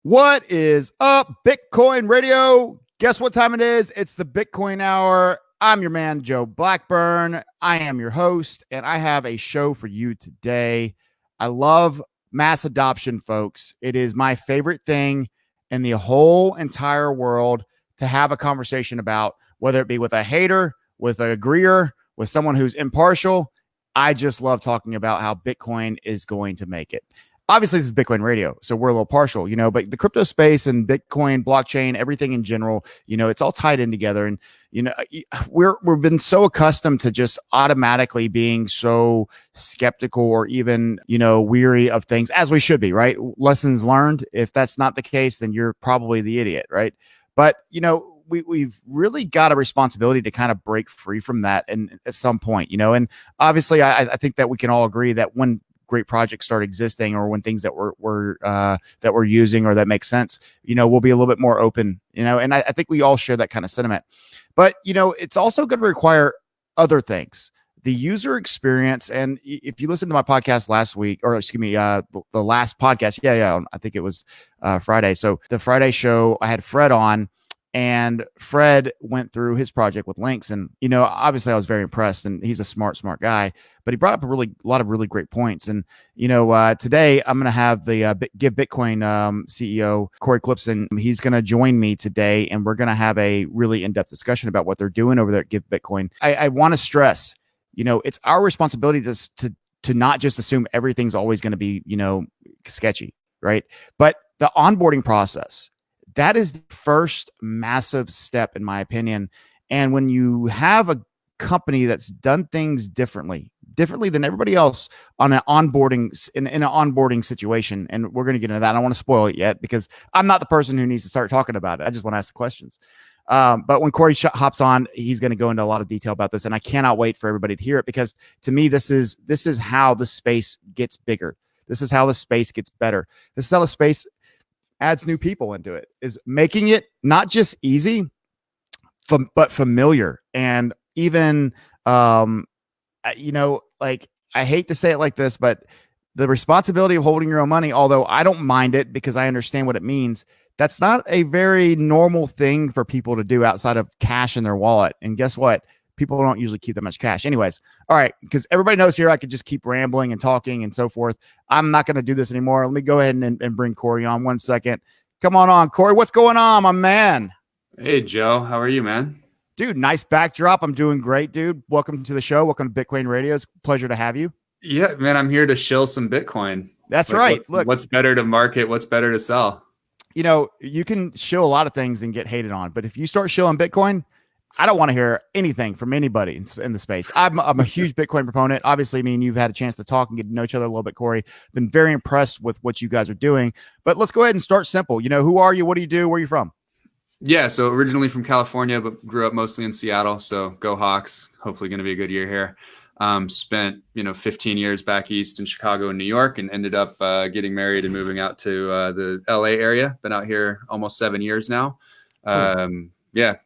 What is up, Bitcoin Radio? Guess what time it is? It's the Bitcoin Hour. I'm your man, Joe Blackburn. I am your host, and I have a show for you today. I love mass adoption, folks. It is my favorite thing in the whole entire world to have a conversation about, whether it be with a hater, with an agreeer, with someone who's impartial. I just love talking about how Bitcoin is going to make it. Obviously, this is Bitcoin Radio, so we're a little partial, but the crypto space and Bitcoin, blockchain, everything in general, it's all tied in together. And, we've been so accustomed to just automatically being so skeptical or even, weary of things, as we should be, right? Lessons learned. If that's not the case, then you're probably the idiot, right? But, we've really got a responsibility to kind of break free from that and at some point, and obviously I think that we can all agree that when great projects start existing, or when things that we're using or that make sense, we'll be a little bit more open, and I think we all share that kind of sentiment. But, it's also going to require other things, the user experience. And if you listened to my podcast last week, or excuse me, the last podcast, I think it was Friday. So the Friday show, I had Fred on, and Fred went through his project with links. And, obviously I was very impressed, and he's a smart guy, but he brought up a lot of really great points. And, today I'm going to have the Give Bitcoin CEO, Cory Klippsten. He's going to join me today, and we're going to have a really in-depth discussion about what they're doing over there at Give Bitcoin. I want to stress, it's our responsibility to not just assume everything's always going to be, sketchy, right? But the onboarding process, that is the first massive step, in my opinion. And when you have a company that's done things differently than everybody else on an onboarding in an onboarding situation, and we're going to get into that. I don't want to spoil it yet, because I'm not the person who needs to start talking about it. I just want to ask the questions. But when Cory hops on, he's going to go into a lot of detail about this, and I cannot wait for everybody to hear it, because to me, this is how the space gets bigger. This is how the space gets better. This is how the space adds new people into it, is making it not just easy, but familiar. And even, like, I hate to say it like this, but the responsibility of holding your own money, although I don't mind it because I understand what it means, that's not a very normal thing for people to do outside of cash in their wallet. And guess what? People don't usually keep that much cash. Anyways, all right, because everybody knows here I could just keep rambling and talking and so forth. I'm not going to do this anymore. Let me go ahead and bring Cory on 1 second. Come on, Cory. What's going on, my man? Hey, Joe. How are you, man? Dude, nice backdrop. I'm doing great, dude. Welcome to the show. Welcome to Bitcoin Radio. It's a pleasure to have you. Yeah, man. I'm here to shill some Bitcoin. That's right. Look, what's better to market? What's better to sell? You can shill a lot of things and get hated on, but if you start shilling Bitcoin, I don't want to hear anything from anybody in the space. I'm a huge Bitcoin proponent. Obviously, me and you've had a chance to talk and get to know each other a little bit, Cory. Been very impressed with what you guys are doing. But let's go ahead and start simple. Who are you? What do you do? Where are you from? Yeah, so originally from California, but grew up mostly in Seattle. So go Hawks. Hopefully going to be a good year here. Spent 15 years back east in Chicago and New York, and ended up getting married and moving out to the LA area. Been out here almost 7 years now. Yeah,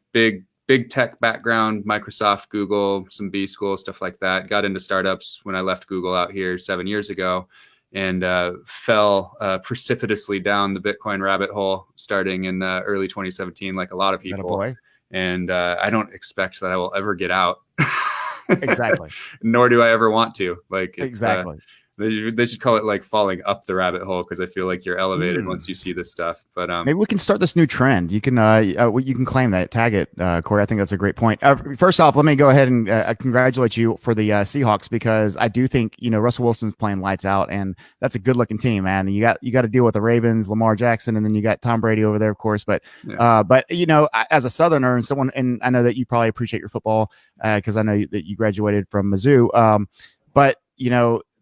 big tech background, Microsoft, Google, some B school, stuff like that. Got into startups when I left Google out here 7 years ago, and fell precipitously down the Bitcoin rabbit hole starting in early 2017, like a lot of people. And I don't expect that I will ever get out. Exactly. Nor do I ever want to. Exactly. They should call it like falling up the rabbit hole, because I feel like you're elevated once you see this stuff. But maybe we can start this new trend. You can claim that, tag it, Cory. I think that's a great point. First off, let me go ahead and congratulate you for the Seahawks, because I do think Russell Wilson's playing lights out, and that's a good looking team, man. You got to deal with the Ravens, Lamar Jackson, and then you got Tom Brady over there, of course. But as a Southerner and someone, and I know that you probably appreciate your football because I know that you graduated from Mizzou. But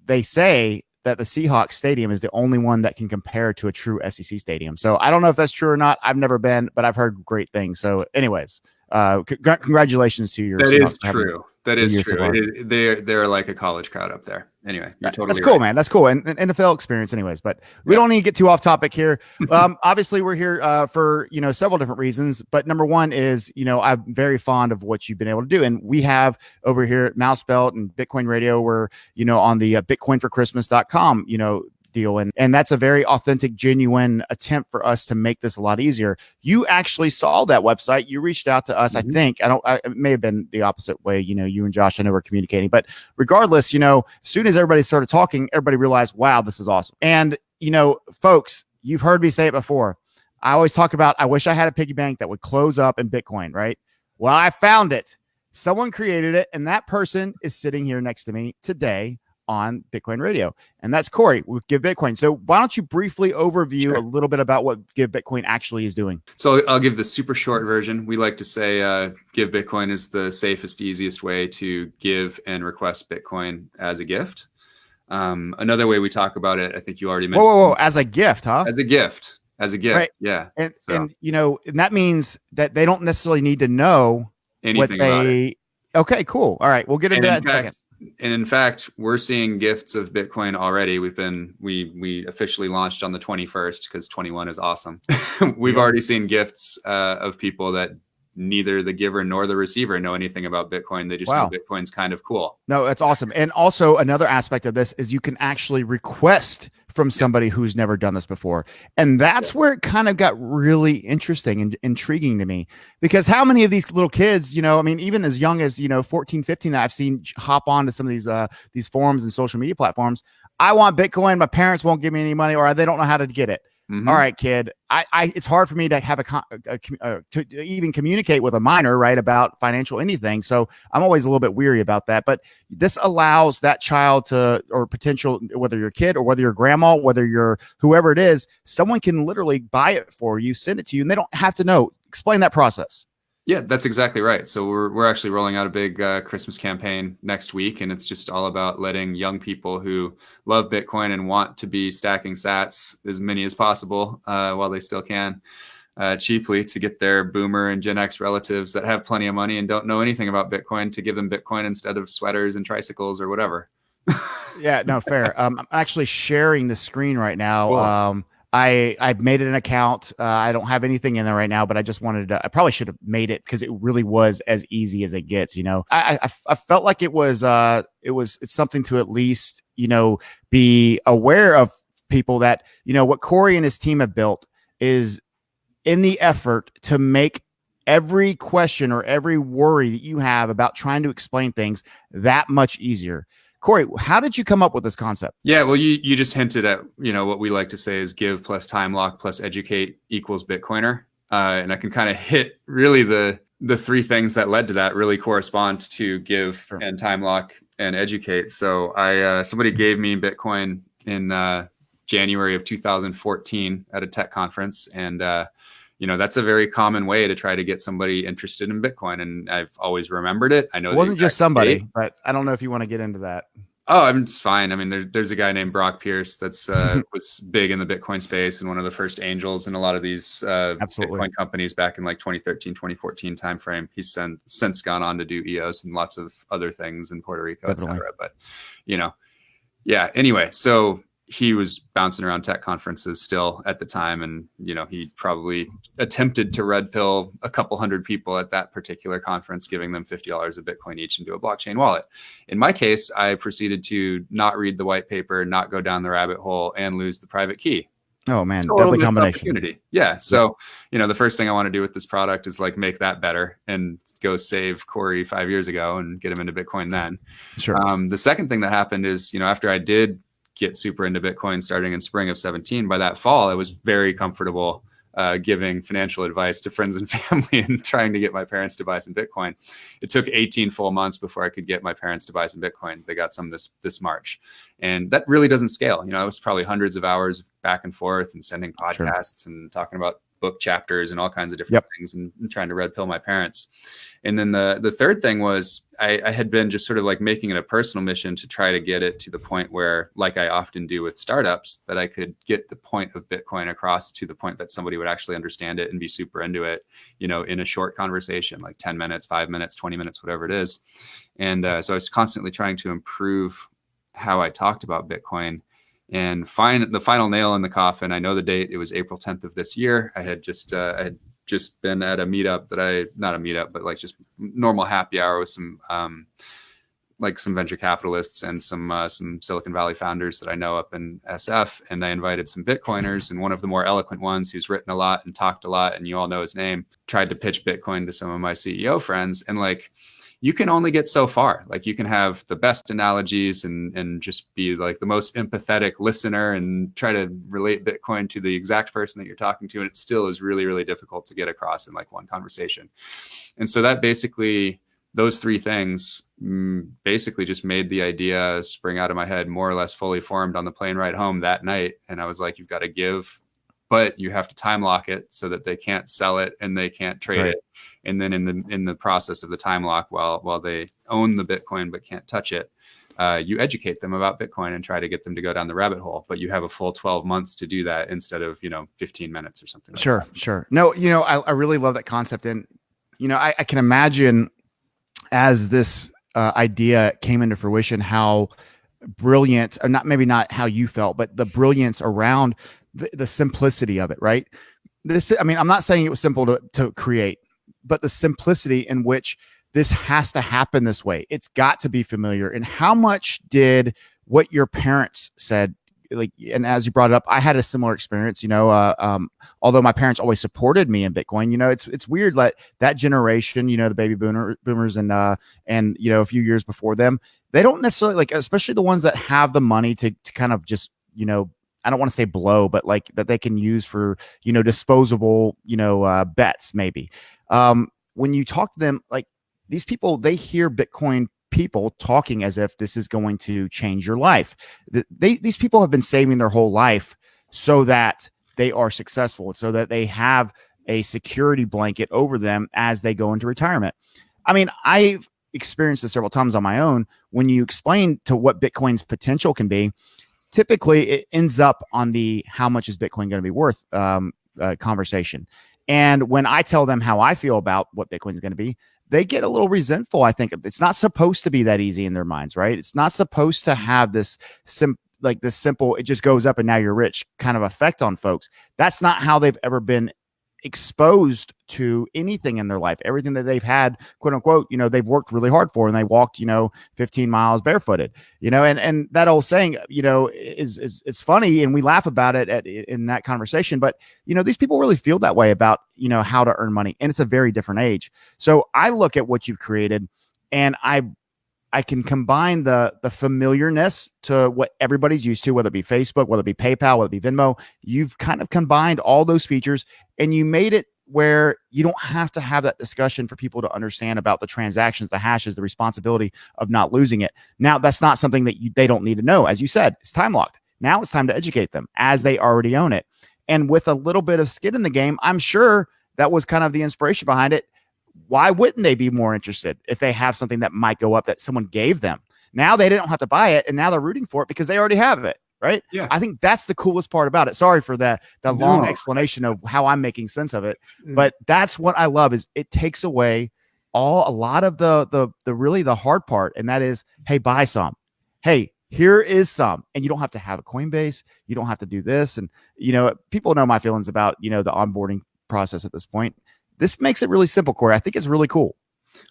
they say that the Seahawks stadium is the only one that can compare to a true SEC stadium. So I don't know if that's true or not. I've never been, but I've heard great things. So anyways, congratulations to your That Seahawks is true. That is true. They're like a college crowd up there. Anyway, you're totally that's cool, right. Man. That's cool. And NFL experience anyways, but we don't need to get too off topic here. Obviously we're here for, several different reasons, but number one is, I'm very fond of what you've been able to do. And we have over here at Mousebelt and Bitcoin Radio, we're, on the bitcoinforchristmas.com, deal. And that's a very authentic, genuine attempt for us to make this a lot easier. You actually saw that website. You reached out to us. I think, it may have been the opposite way. You and Josh, I know we're communicating, but regardless, as soon as everybody started talking, everybody realized, wow, this is awesome. And, folks, you've heard me say it before. I always talk about, I wish I had a piggy bank that would close up in Bitcoin, right? Well, I found it. Someone created it, and that person is sitting here next to me today on Bitcoin Radio, and that's Cory with Give Bitcoin. So why don't you briefly overview a little bit about what Give Bitcoin actually is doing? So I'll give the super short version. We like to say Give Bitcoin is the safest, easiest way to give and request Bitcoin as a gift. Another way we talk about it, I think you already mentioned. Whoa, as a gift, huh? As a gift. Right. Yeah. And that means that they don't necessarily need to know anything about it. Okay, cool. All right, we'll get into that in a second. And in fact, we're seeing gifts of Bitcoin already. We officially launched on the 21st because 21 is awesome. We've already seen gifts of people that neither the giver nor the receiver know anything about Bitcoin. They just know Bitcoin's kind of cool. No, that's awesome. And also another aspect of this is you can actually request from somebody who's never done this before. And that's where it kind of got really interesting and intriguing to me, because how many of these little kids, even as young as, 14, 15, I've seen hop on to some of these forums and social media platforms. I want Bitcoin. My parents won't give me any money, or they don't know how to get it. All right, kid. It's hard for me to have to even communicate with a minor, right, about financial anything. So I'm always a little bit weary about that. But this allows that child to, or potential, whether you're a kid or whether you're grandma, whether you're whoever it is, someone can literally buy it for you, send it to you, and they don't have to know. Explain that process. Yeah, that's exactly right. So we're actually rolling out a big Christmas campaign next week, and it's just all about letting young people who love Bitcoin and want to be stacking sats, as many as possible while they still can, cheaply, to get their boomer and Gen X relatives that have plenty of money and don't know anything about Bitcoin, to give them Bitcoin instead of sweaters and tricycles or whatever. Yeah, no, fair. I'm actually sharing the screen right now. Cool. I've made it an account. I don't have anything in there right now, but I just wanted to, I probably should have made it because it really was as easy as it gets. I felt like it's something to at least, be aware of people that, what Cory and his team have built is in the effort to make every question or every worry that you have about trying to explain things that much easier. Cory, how did you come up with this concept? Yeah, well, you just hinted at, what we like to say is give plus time lock plus educate equals Bitcoiner. And I can kind of hit really the three things that led to that really correspond to give and time lock and educate. So somebody gave me Bitcoin in January of 2014 at a tech conference. And, that's a very common way to try to get somebody interested in Bitcoin. And I've always remembered it. I know it wasn't just somebody, but I don't know if you want to get into that. Oh, it's fine. I mean, there's a guy named Brock Pierce that's was big in the Bitcoin space and one of the first angels in a lot of these Bitcoin companies back in like 2013, 2014 timeframe. He's since gone on to do EOS and lots of other things in Puerto Rico, etc. But, yeah, anyway, so he was bouncing around tech conferences still at the time. And, he probably attempted to red pill a couple hundred people at that particular conference, giving them $50 of Bitcoin each into a blockchain wallet. In my case, I proceeded to not read the white paper, not go down the rabbit hole, and lose the private key. Oh man, deadly combination. Yeah. So, the first thing I want to do with this product is like make that better and go save Cory 5 years ago and get him into Bitcoin then. Sure. The second thing that happened is, after I did get super into Bitcoin starting in spring of 17, by that fall, I was very comfortable giving financial advice to friends and family and trying to get my parents to buy some Bitcoin. It took 18 full months before I could get my parents to buy some Bitcoin. They got some this March. And that really doesn't scale. It was probably hundreds of hours back and forth and sending podcasts and talking about book chapters and all kinds of different things and trying to red pill my parents. And then the third thing was I had been just sort of like making it a personal mission to try to get it to the point where, like I often do with startups, that I could get the point of Bitcoin across to the point that somebody would actually understand it and be super into it, in a short conversation, like 10 minutes, 5 minutes, 20 minutes, whatever it is. And so I was constantly trying to improve how I talked about Bitcoin and find the final nail in the coffin. I know the date. It was April 10th of this year. I had just been at a meetup not a meetup, but like just normal happy hour with some like some venture capitalists and some Silicon Valley founders that I know up in SF, and I invited some Bitcoiners, and one of the more eloquent ones who's written a lot and talked a lot, and you all know his name, tried to pitch Bitcoin to some of my CEO friends, and like, you can only get so far. Like, you can have the best analogies and just be like the most empathetic listener and try to relate Bitcoin to the exact person that you're talking to, and it still is really, really difficult to get across in like one conversation. And so that basically, those three things basically just made the idea spring out of my head, more or less fully formed on the plane ride home that night. And I was like, you've got to give, but you have to time lock it so that they can't sell it and they can't trade it. And then in the process of the time lock, while they own the Bitcoin but can't touch it, you educate them about Bitcoin and try to get them to go down the rabbit hole. But you have a full 12 months to do that instead of 15 minutes or something. Sure, like sure. No, I really love that concept, and I can imagine as this idea came into fruition, how brilliant, or maybe not how you felt, but the brilliance around the simplicity of it, right? I'm not saying it was simple to create, but the simplicity in which this has to happen this way. It's got to be familiar. And how much did what your parents said, like, and as you brought it up, I had a similar experience, although my parents always supported me in Bitcoin, it's weird, like that generation, the baby boomers and a few years before them, they don't necessarily, like, especially the ones that have the money to kind of just, I don't want to say blow, but like that they can use for, disposable, bets maybe. When you talk to them, like these people, they hear Bitcoin people talking as if this is going to change your life. These people have been saving their whole life so that they are successful, so that they have a security blanket over them as they go into retirement. I mean, I've experienced this several times on my own. When you explain to what Bitcoin's potential can be, typically it ends up on the how much is Bitcoin going to be worth conversation. And when I tell them how I feel about what Bitcoin is going to be, they get a little resentful. I think it's not supposed to be that easy in their minds, right? It's not supposed to have this simple, it just goes up and now you're rich kind of effect on folks. That's not how they've ever been exposed to anything in their life. Everything that they've had, quote unquote, they've worked really hard for, and they walked, 15 miles barefooted, and that old saying, is it's funny, and we laugh about it in that conversation, but these people really feel that way about, how to earn money, and it's a very different age. So I look at what you've created, and I can combine the familiarness to what everybody's used to, whether it be Facebook, whether it be PayPal, whether it be Venmo. You've kind of combined all those features, and you made it where you don't have to have that discussion for people to understand about the transactions, the hashes, the responsibility of not losing it. Now, that's not something that they don't need to know. As you said, it's time locked. Now it's time to educate them as they already own it. And with a little bit of skin in the game, I'm sure that was kind of the inspiration behind it. Why wouldn't they be more interested if they have something that might go up that someone gave them? Now they don't have to buy it, and now they're rooting for it because they already have it, right? Yeah. I think that's the coolest part about it. Sorry for the long explanation of how I'm making sense of it, but that's what I love, is it takes away a lot of the really the hard part, and that is, hey, buy some. Hey, here is some, and you don't have to have a Coinbase. You don't have to do this, and people know my feelings about the onboarding process at this point. This makes it really simple, Cory. I think it's really cool.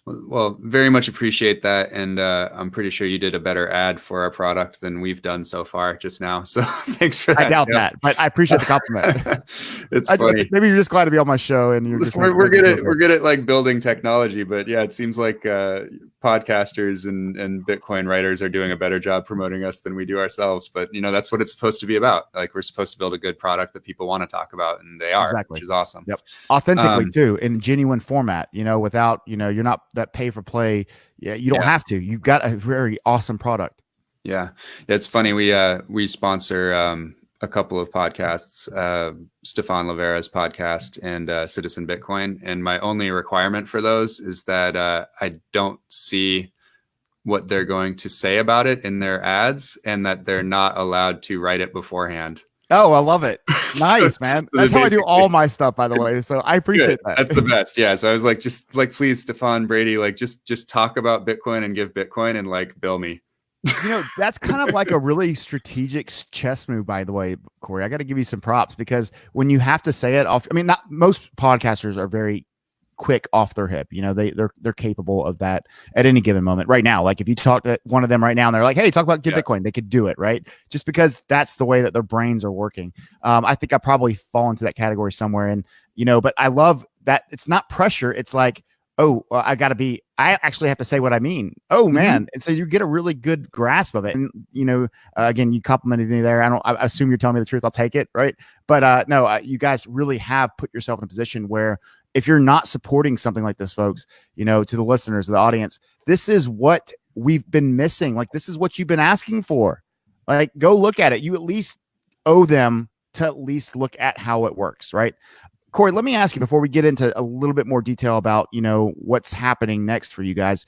Well, very much appreciate that. And I'm pretty sure you did a better ad for our product than we've done so far just now. So thanks for that. I doubt that, but I appreciate the compliment. It's funny. Maybe you're just glad to be on my show, and we're good at like building technology, but yeah, it seems like podcasters and Bitcoin writers are doing a better job promoting us than we do ourselves. But that's what it's supposed to be about. Like, we're supposed to build a good product that people want to talk about, and they are, exactly. Which is awesome. Yep. Authentically too, in genuine format, without, you're not that pay for play. Yeah. You don't have to, you've got a very awesome product. Yeah. It's funny. We sponsor a couple of podcasts, Stefan Livera's podcast and Citizen Bitcoin. And my only requirement for those is that I don't see what they're going to say about it in their ads, and that they're not allowed to write it beforehand. Oh, I love it. Nice, man. That's how I do all my stuff, by the way. So I appreciate that. That's the best. Yeah. So I was like, just like, please, Stefan, Brady, like just talk about Bitcoin and give Bitcoin and like bill me. That's kind of like a really strategic chess move, by the way, Cory. I got to give you some props, because when you have to say it off, not most podcasters are very quick off their hip. They're capable of that at any given moment. Right now, like if you talk to one of them right now and they're like, hey, talk about get Bitcoin, they could do it, right? Just because that's the way that their brains are working. I think I probably fall into that category somewhere. And but I love that it's not pressure. It's like, oh, well, I actually have to say what I mean. Oh man. And so you get a really good grasp of it. And, again, you complimented me there. I assume you're telling me the truth. I'll take it. Right. But no, you guys really have put yourself in a position where if you're not supporting something like this, folks, to the listeners, the audience, this is what we've been missing. Like, this is what you've been asking for. Like, go look at it. You at least owe them to at least look at how it works. Right. Cory, let me ask you before we get into a little bit more detail about, what's happening next for you guys.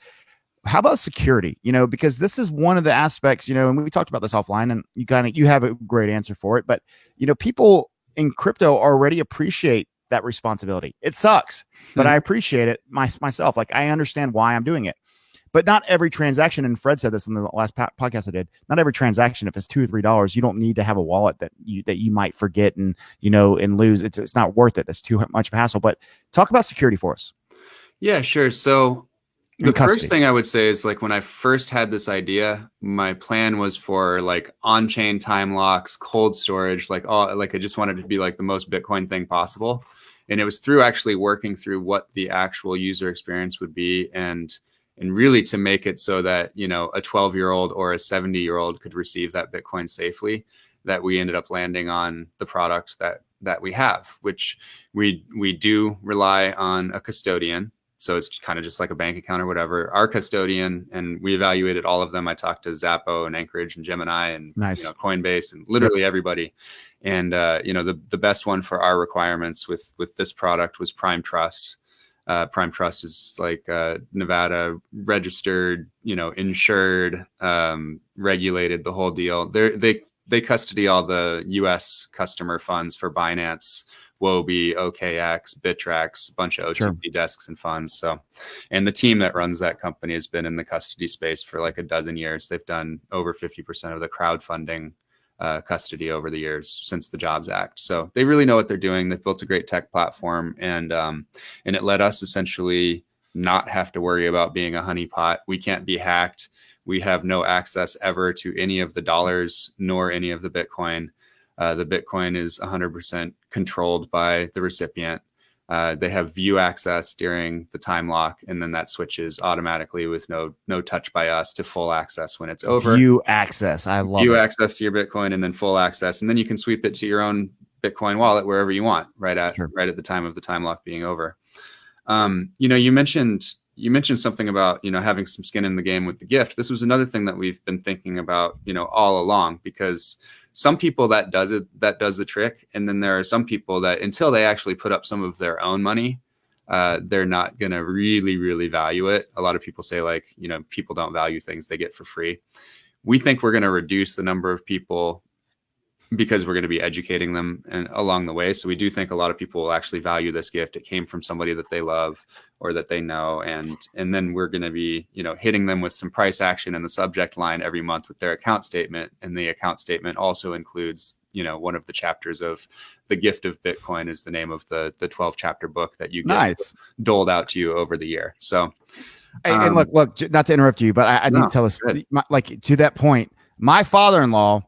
How about security? Because this is one of the aspects, and we talked about this offline and you have a great answer for it. But, people in crypto already appreciate that responsibility. It sucks, but I appreciate it myself. Like, I understand why I'm doing it. But not every transaction, and Fred said this in the last podcast I did, not every transaction, if it's $2 or $3, you don't need to have a wallet that you might forget and lose. It's not worth it. It's too much of a hassle. But talk about security for us. Yeah, sure. So the first thing I would say is, like, when I first had this idea, my plan was for like on-chain time locks, cold storage, I just wanted it to be like the most Bitcoin thing possible. And it was through actually working through what the actual user experience would be and really to make it so that, a 12-year-old or a 70-year-old could receive that Bitcoin safely, that we ended up landing on the product that we have, which we do rely on a custodian. So it's kind of just like a bank account or whatever. Our custodian, and we evaluated all of them. I talked to Zappo and Anchorage and Gemini and Coinbase and literally everybody. And the best one for our requirements with this product was Prime Trust. Prime Trust is like Nevada registered, insured, regulated, the whole deal. They custody all the U.S. customer funds for Binance, Wobi, OKX, Bittrex, a bunch of OTC desks and funds. So, and the team that runs that company has been in the custody space for like a dozen years. They've done over 50% of the crowdfunding custody over the years since the Jobs Act. So they really know what they're doing. They've built a great tech platform, and it let us essentially not have to worry about being a honeypot. We can't be hacked. We have no access ever to any of the dollars nor any of the Bitcoin. The Bitcoin is 100% controlled by the recipient. They have view access during the time lock, and then that switches automatically with no touch by us to full access when it's over. View access. I love view it. access to your Bitcoin, and then full access. And then you can sweep it to your own Bitcoin wallet wherever you want, right at the time of the time lock being over. You mentioned something about, having some skin in the game with the gift. This was another thing that we've been thinking about, all along, because some people that does the trick. And then there are some people that until they actually put up some of their own money, they're not going to really, really value it. A lot of people say, like, people don't value things they get for free. We think we're going to reduce the number of people because we're going to be educating them and along the way. So we do think a lot of people will actually value this gift. It came from somebody that they love or that they know. And then we're going to be, hitting them with some price action in the subject line every month with their account statement. And the account statement also includes, one of the chapters of The Gift of Bitcoin is the name of the 12 chapter book that you get doled out to you over the year. So, and look, not to interrupt you, but I need to tell us, like, to that point, my father-in-law,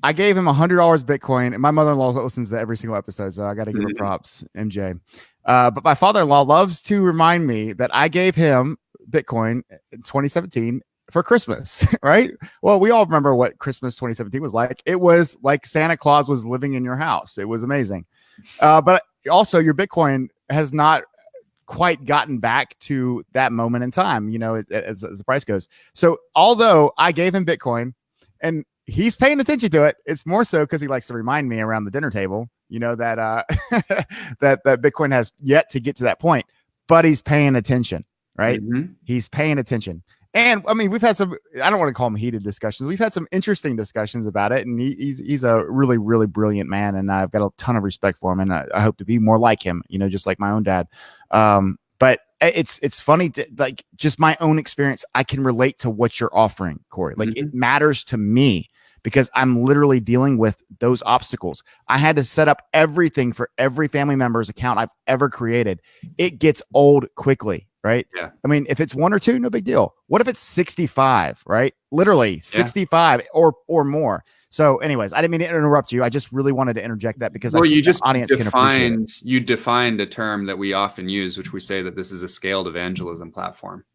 I gave him $100 Bitcoin, and my mother-in-law listens to every single episode, so I got to give her props, MJ. But my father-in-law loves to remind me that I gave him Bitcoin in 2017 for Christmas, right? Well, we all remember what Christmas 2017 was like. It was like Santa Claus was living in your house. It was amazing. But also, your Bitcoin has not quite gotten back to that moment in time, as the price goes. So although I gave him Bitcoin, and he's paying attention to it, it's more so because he likes to remind me around the dinner table, that that Bitcoin has yet to get to that point, but he's paying attention, right? He's paying attention. And I mean, we've had some, I don't want to call them heated discussions. We've had some interesting discussions about it. And he's a really, really brilliant man. And I've got a ton of respect for him. And I hope to be more like him, just like my own dad. But it's funny to, like, just my own experience. I can relate to what you're offering, Cory. Like, it matters to me because I'm literally dealing with those obstacles. I had to set up everything for every family member's account I've ever created. It gets old quickly, right? Yeah. I mean, if it's 1 or 2, no big deal. What if it's 65, right? Literally 65 or more. So anyways, I didn't mean to interrupt you. I just really wanted to interject that because I think the audience can appreciate it. You defined a term that we often use, which we say that this is a scaled evangelism platform.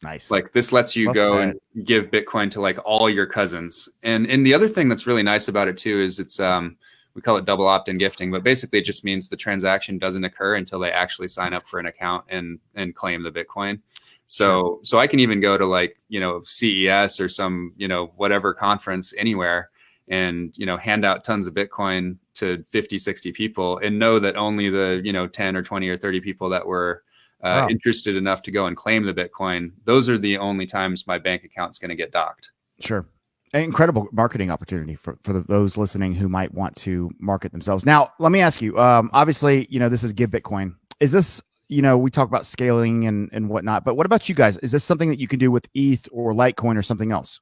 Nice. Like this lets you go and give Bitcoin to like all your cousins. And the other thing that's really nice about it too is it's we call it double opt-in gifting, but basically it just means the transaction doesn't occur until they actually sign up for an account and claim the Bitcoin. So I can even go to like, CES or some, whatever conference anywhere and, hand out tons of Bitcoin to 50, 60 people and know that only the, 10 or 20 or 30 people that were interested enough to go and claim the Bitcoin, those are the only times my bank account's going to get docked. Sure. An incredible marketing opportunity for those listening who might want to market themselves. Now, let me ask you, obviously, this is Give Bitcoin. Is this, we talk about scaling and whatnot, but what about you guys? Is this something that you can do with ETH or Litecoin or something else?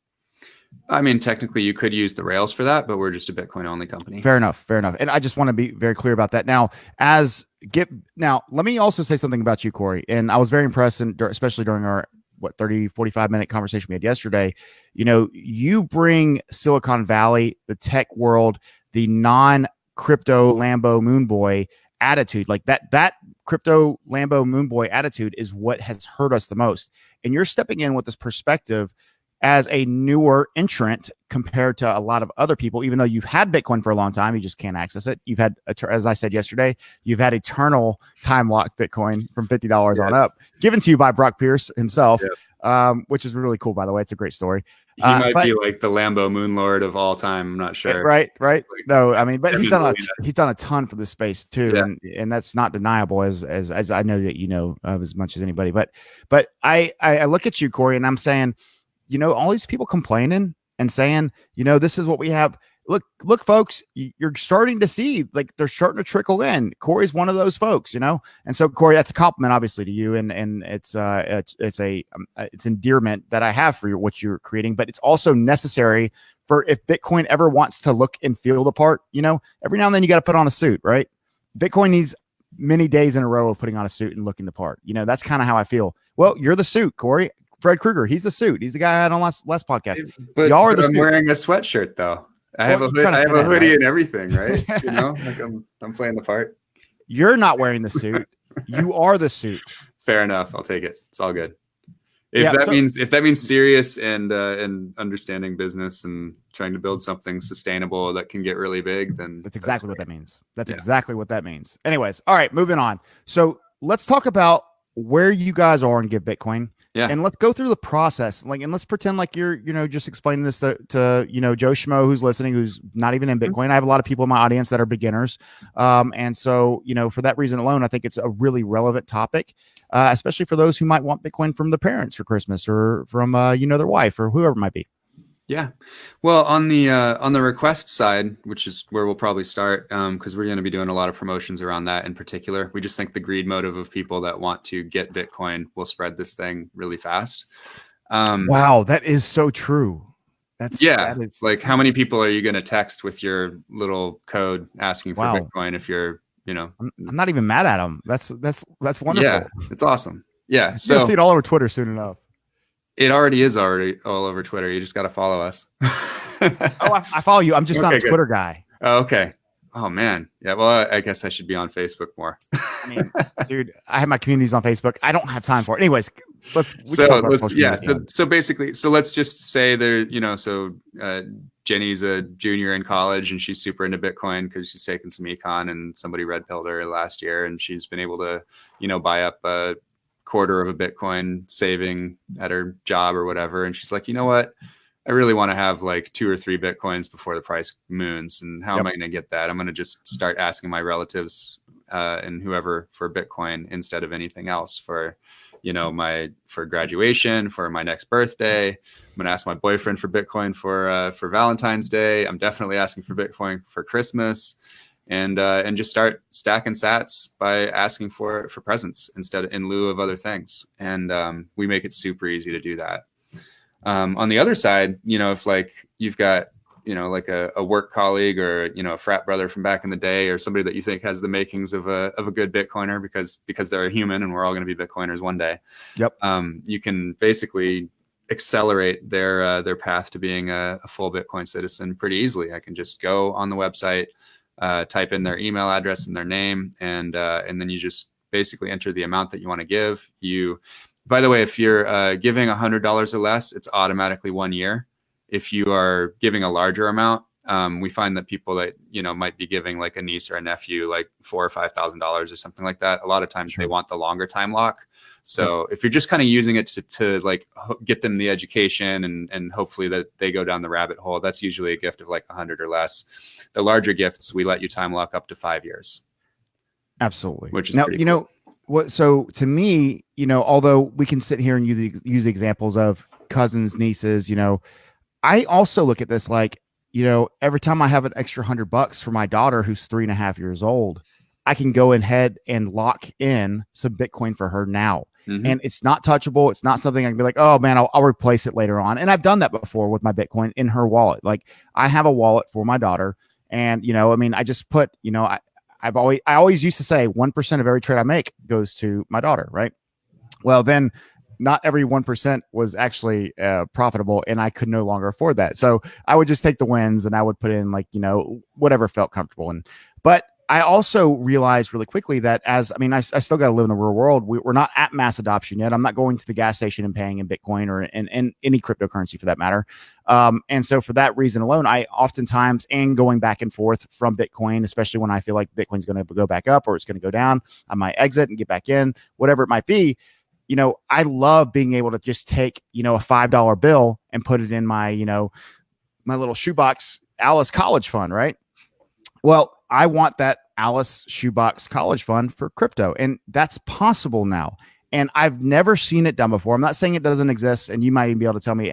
I mean, technically you could use the Rails for that, but we're just a Bitcoin only company. Fair enough. And I just want to be very clear about that. Now, let me also say something about you, Cory. And I was very impressed, especially during our 30, 45-minute conversation we had yesterday. You bring Silicon Valley, the tech world, the non-crypto Lambo moon boy attitude, like that crypto Lambo moon boy attitude is what has hurt us the most. And you're stepping in with this perspective as a newer entrant compared to a lot of other people, even though you've had Bitcoin for a long time, you just can't access it. You've had, as I said yesterday, you've had eternal time locked Bitcoin from $50 on up, given to you by Brock Pierce himself, which is really cool, by the way. It's a great story. He might be like the Lambo moon lord of all time. I'm not sure. Right. No, I mean, but he's done a ton for this space too. Yeah. And that's not deniable as I know that, as much as anybody, but I look at you, Cory, and I'm saying, all these people complaining and saying, this is what we have. Look, folks, you're starting to see like they're starting to trickle in. Cory's one of those folks, and so Cory, that's a compliment, obviously, to you, and it's endearment that I have for what you're creating, but it's also necessary for if Bitcoin ever wants to look and feel the part. Every now and then you got to put on a suit, right? Bitcoin needs many days in a row of putting on a suit and looking the part. That's kind of how I feel. Well, you're the suit, Cory. Fred Krueger, he's the suit. He's the guy I had on last podcast. But y'all are I'm wearing a sweatshirt though. I have a hoodie and everything, right? Like I'm playing the part. You're not wearing the suit. You are the suit. Fair enough. I'll take it. It's all good. If that means serious and understanding business and trying to build something sustainable that can get really big, then that's exactly what that means. Exactly what that means. Anyways, all right, moving on. So let's talk about where you guys are in Give Bitcoin. Yeah. And let's go through the process. And let's pretend like you're, just explaining this to Joe Schmo who's listening, who's not even in Bitcoin. I have a lot of people in my audience that are beginners. And so, for that reason alone, I think it's a really relevant topic, especially for those who might want Bitcoin from their parents for Christmas or from, their wife or whoever it might be. Yeah. Well, on the request side, which is where we'll probably start, because we're going to be doing a lot of promotions around that in particular. We just think the greed motive of people that want to get Bitcoin will spread this thing really fast. Wow, that is so true. That is like, how many people are you going to text with your little code asking for Bitcoin if you're, I'm not even mad at them. That's wonderful. Yeah, it's awesome. Yeah. So you'll see it all over Twitter soon enough. It already is all over Twitter. You just got to follow us. I follow you. I'm just not a Twitter guy. Oh, okay. Oh man. Yeah. Well, I guess I should be on Facebook more. I mean, dude, I have my communities on Facebook. I don't have time for it. Anyways, so basically, let's just say there, Jenny's a junior in college and she's super into Bitcoin because she's taken some econ and somebody red pilled her last year and she's been able to, buy up a quarter of a Bitcoin saving at her job or whatever. And she's like, you know what? I really want to have like 2 or 3 Bitcoins before the price moons. And how am I going to get that? I'm going to just start asking my relatives and whoever for Bitcoin instead of anything else for, for graduation, for my next birthday. I'm going to ask my boyfriend for Bitcoin for Valentine's Day. I'm definitely asking for Bitcoin for Christmas. And just start stacking sats by asking for presents in lieu of other things. And we make it super easy to do that. On the other side, if like you've got like a work colleague or, a frat brother from back in the day, or somebody that you think has the makings of a good Bitcoiner because they're a human and we're all going to be Bitcoiners one day. Yep. You can basically accelerate their path to being a full Bitcoin citizen pretty easily. I can just go on the website, type in their email address and their name, and then you just basically enter the amount that you want to give. By the way, if you're giving $100 or less, it's automatically 1 year. If you are giving a larger amount, we find that people that, might be giving like a niece or a nephew, like $4,000 or $5,000 or something like that. A lot of times they want the longer time lock. So if you're just kind of using it to like get them the education and hopefully that they go down the rabbit hole, that's usually a gift of like 100 or less. The larger gifts, we let you time lock up to 5 years. Absolutely. Which is now, pretty cool. What, so to me, although we can sit here and use examples of cousins, nieces, I also look at this like, every time I have an extra $100 for my daughter who's 3.5 years old, I can go ahead and lock in some Bitcoin for her now. Mm-hmm. And it's not touchable. It's not something I can be like, oh man, I'll replace it later on. And I've done that before with my Bitcoin in her wallet. Like I have a wallet for my daughter, and I just put, I always used to say 1% of every trade I make goes to my daughter, right? Well, then not every 1% was actually profitable, and I could no longer afford that. So I would just take the wins and I would put in like, whatever felt comfortable. But I also realized really quickly that I still got to live in the real world. We're not at mass adoption yet. I'm not going to the gas station and paying in Bitcoin or in any cryptocurrency for that matter. And so for that reason alone, I oftentimes am going back and forth from Bitcoin, especially when I feel like Bitcoin's going to go back up or it's going to go down. I might exit and get back in, whatever it might be. I love being able to just take, a $5 bill and put it in my, my little shoebox Alice college fund, right? Well, I want that Alice shoebox college fund for crypto, and that's possible now. And I've never seen it done before. I'm not saying it doesn't exist, and you might even be able to tell me,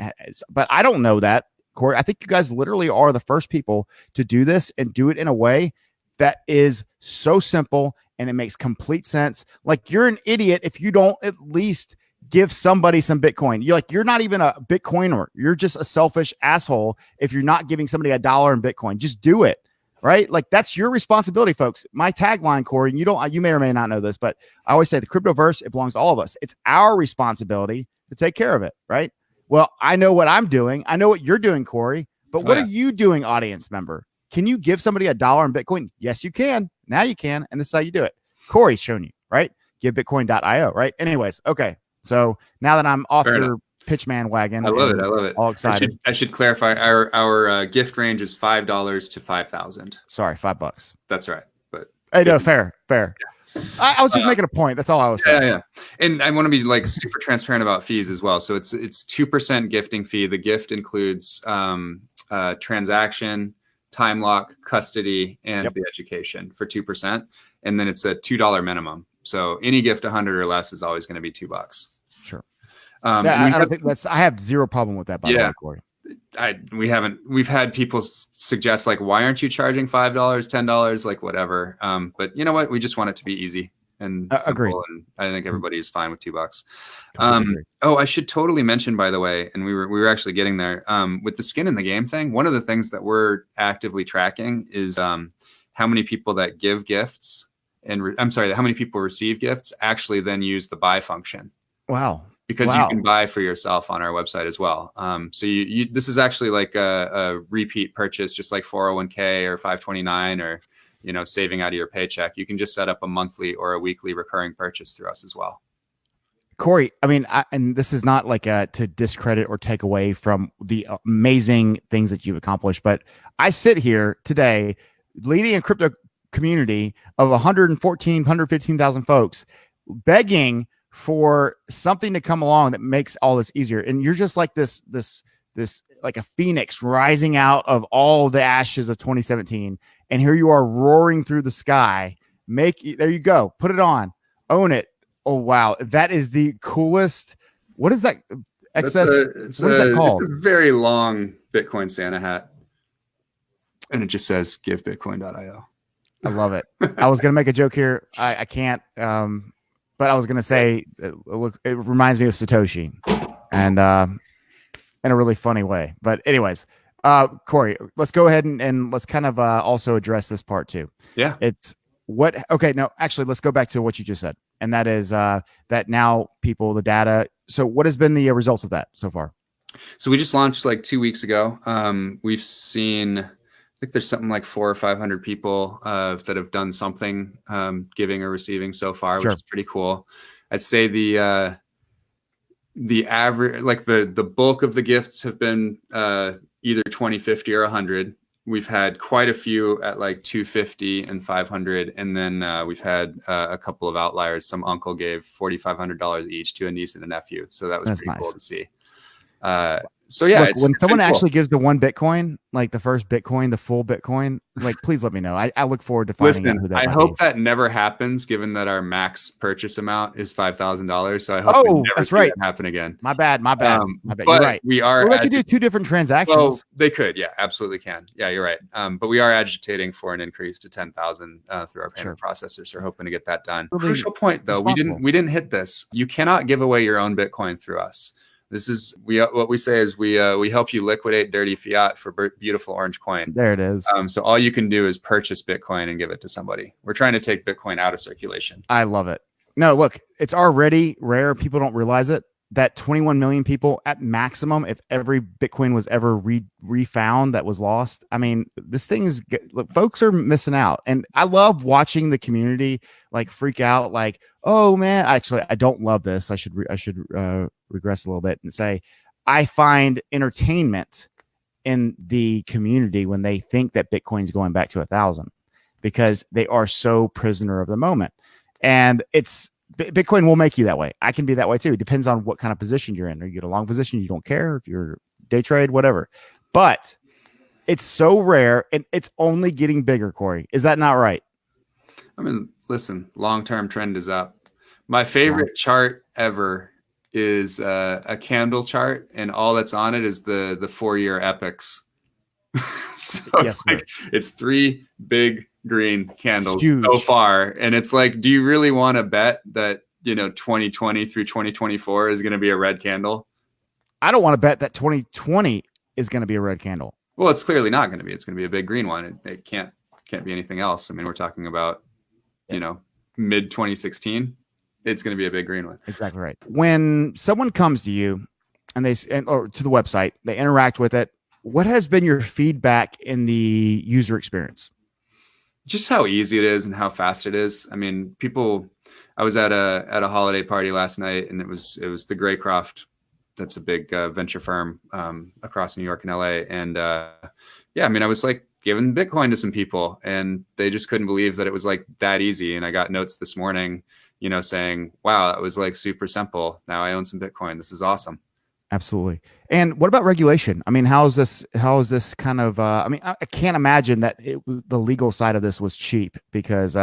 but I don't know that, Cory. I think you guys literally are the first people to do this and do it in a way that is so simple and it makes complete sense. Like you're an idiot if you don't at least give somebody some Bitcoin. You're not even a Bitcoiner. You're just a selfish asshole if you're not giving somebody $1 in Bitcoin. Just do it. Right? Like that's your responsibility, folks. My tagline, Cory, and you may or may not know this, but I always say the cryptoverse, it belongs to all of us. It's our responsibility to take care of it. Right? Well, I know what I'm doing. I know what you're doing, Cory, but what are you doing, audience member? Can you give somebody $1 in Bitcoin? Yes, you can. Now you can. And this is how you do it. Cory's shown you, right? GiveBitcoin.io, right? Anyways. Okay. So now that I'm off your pitchman wagon. I love it. All excited. I should clarify our gift range is $5 to 5,000. Sorry, $5. That's right. But hey, no, fair. Yeah. I was just making a point. That's all I was saying. Yeah. And I want to be like super transparent about fees as well. So it's 2% gifting fee. The gift includes transaction, time lock, custody, and the education for 2%. And then it's a $2 minimum. So any gift 100 or less is always going to be $2. Sure. I don't think I have zero problem with that, by the way, Cory. We've had people suggest like, why aren't you charging $5, $10, like whatever. But you know what? We just want it to be easy and simple, and I think everybody is fine with $2. I should totally mention, by the way, and we were actually getting there with the skin in the game thing. One of the things that we're actively tracking is how many people that give gifts how many people receive gifts actually then use the buy function. Wow. Because you can buy for yourself on our website as well. So this is actually like a repeat purchase, just like 401k or 529 or, saving out of your paycheck. You can just set up a monthly or a weekly recurring purchase through us as well. Cory, and this is not like to discredit or take away from the amazing things that you've accomplished, but I sit here today leading a crypto community of 115,000 folks begging for something to come along that makes all this easier. And you're just like this like a phoenix rising out of all the ashes of 2017. And here you are roaring through the sky. There you go. Put it on. Own it. Oh, wow. That is the coolest. What is that? Excess. What is that called? It's a very long Bitcoin Santa hat. And it just says givebitcoin.io. I love it. I was going to make a joke here. I can't. But I was going to say, it reminds me of Satoshi, and in a really funny way. But anyways, Cory, let's go ahead and let's kind of also address this part too. Yeah. It's what, okay, no, actually, let's go back to what you just said. And that is that now people, the data. So what has been the results of that so far? So we just launched like 2 weeks ago. We've seen, I think there's something like 400 or 500 people that have done something, giving or receiving so far, Sure. which is pretty cool. I'd say the average, like the bulk of the gifts have been either 20, 50, or 100. We've had quite a few at like 250 and 500, and then we've had a couple of outliers. Some uncle gave $4,500 each to a niece and a nephew, so that was That's pretty cool nice. to see. So yeah, Look, it's when someone been cool. actually gives the one Bitcoin, like the first Bitcoin, the full Bitcoin, like please let me know. I look forward to finding out Listen, who that I might hope be. that never happens, given that our max purchase amount is $5,000. So I hope we Oh, never that's see right. that happen again. My bad. My bad. My bad. You're But right. we are Well, they could do two different well, transactions. they could, yeah, absolutely can. Yeah, you're right. But we are agitating for an increase to 10,000 through our payment processor. So we're hoping to get that done. Really Crucial point, though, we didn't hit this. You cannot give away your own Bitcoin through us. This is what we say is we help you liquidate dirty fiat for beautiful orange coin. There it is. So all you can do is purchase Bitcoin and give it to somebody. We're trying to take Bitcoin out of circulation. I love it. No, look, it's already rare. People don't realize it. That 21 million people at maximum, if every Bitcoin was ever refound that was lost. I mean, this thing is, look, folks are missing out. And I love watching the community like freak out, like, oh man, actually, I don't love this. I should regress a little bit and say, I find entertainment in the community when they think that Bitcoin's going back to 1,000 because they are so prisoner of the moment. And it's Bitcoin will make you that way. I can be that way too. It depends on what kind of position you're in. Are you in a long position? You don't care if you're day trade, whatever. But it's so rare and it's only getting bigger, Cory. Is that not right? I mean, listen, long-term trend is up. My favorite chart ever is a candle chart, and all that's on it is the 4-year epics. So it's like it's 3 big green candles so far, and it's like, do you really want to bet that 2020 through 2024 is going to be a red candle? I don't want to bet that 2020 is going to be a red candle. Well, it's clearly not going to be. It's going to be a big green one. It can't be anything else. I mean, we're talking about mid 2016. It's going to be a big green one. Exactly right. When someone comes to you and or to the website, they interact with it. What has been your feedback in the user experience? Just how easy it is and how fast it is. I mean, I was at a holiday party last night, and it was the Graycroft. That's a big venture firm across New York and LA. And yeah, I mean, I was like giving Bitcoin to some people, and they just couldn't believe that it was like that easy. And I got notes this morning, saying, wow, that was like super simple. Now I own some Bitcoin. This is awesome. Absolutely. And what about regulation? I mean, how is this kind of, I mean, I can't imagine that the legal side of this was cheap because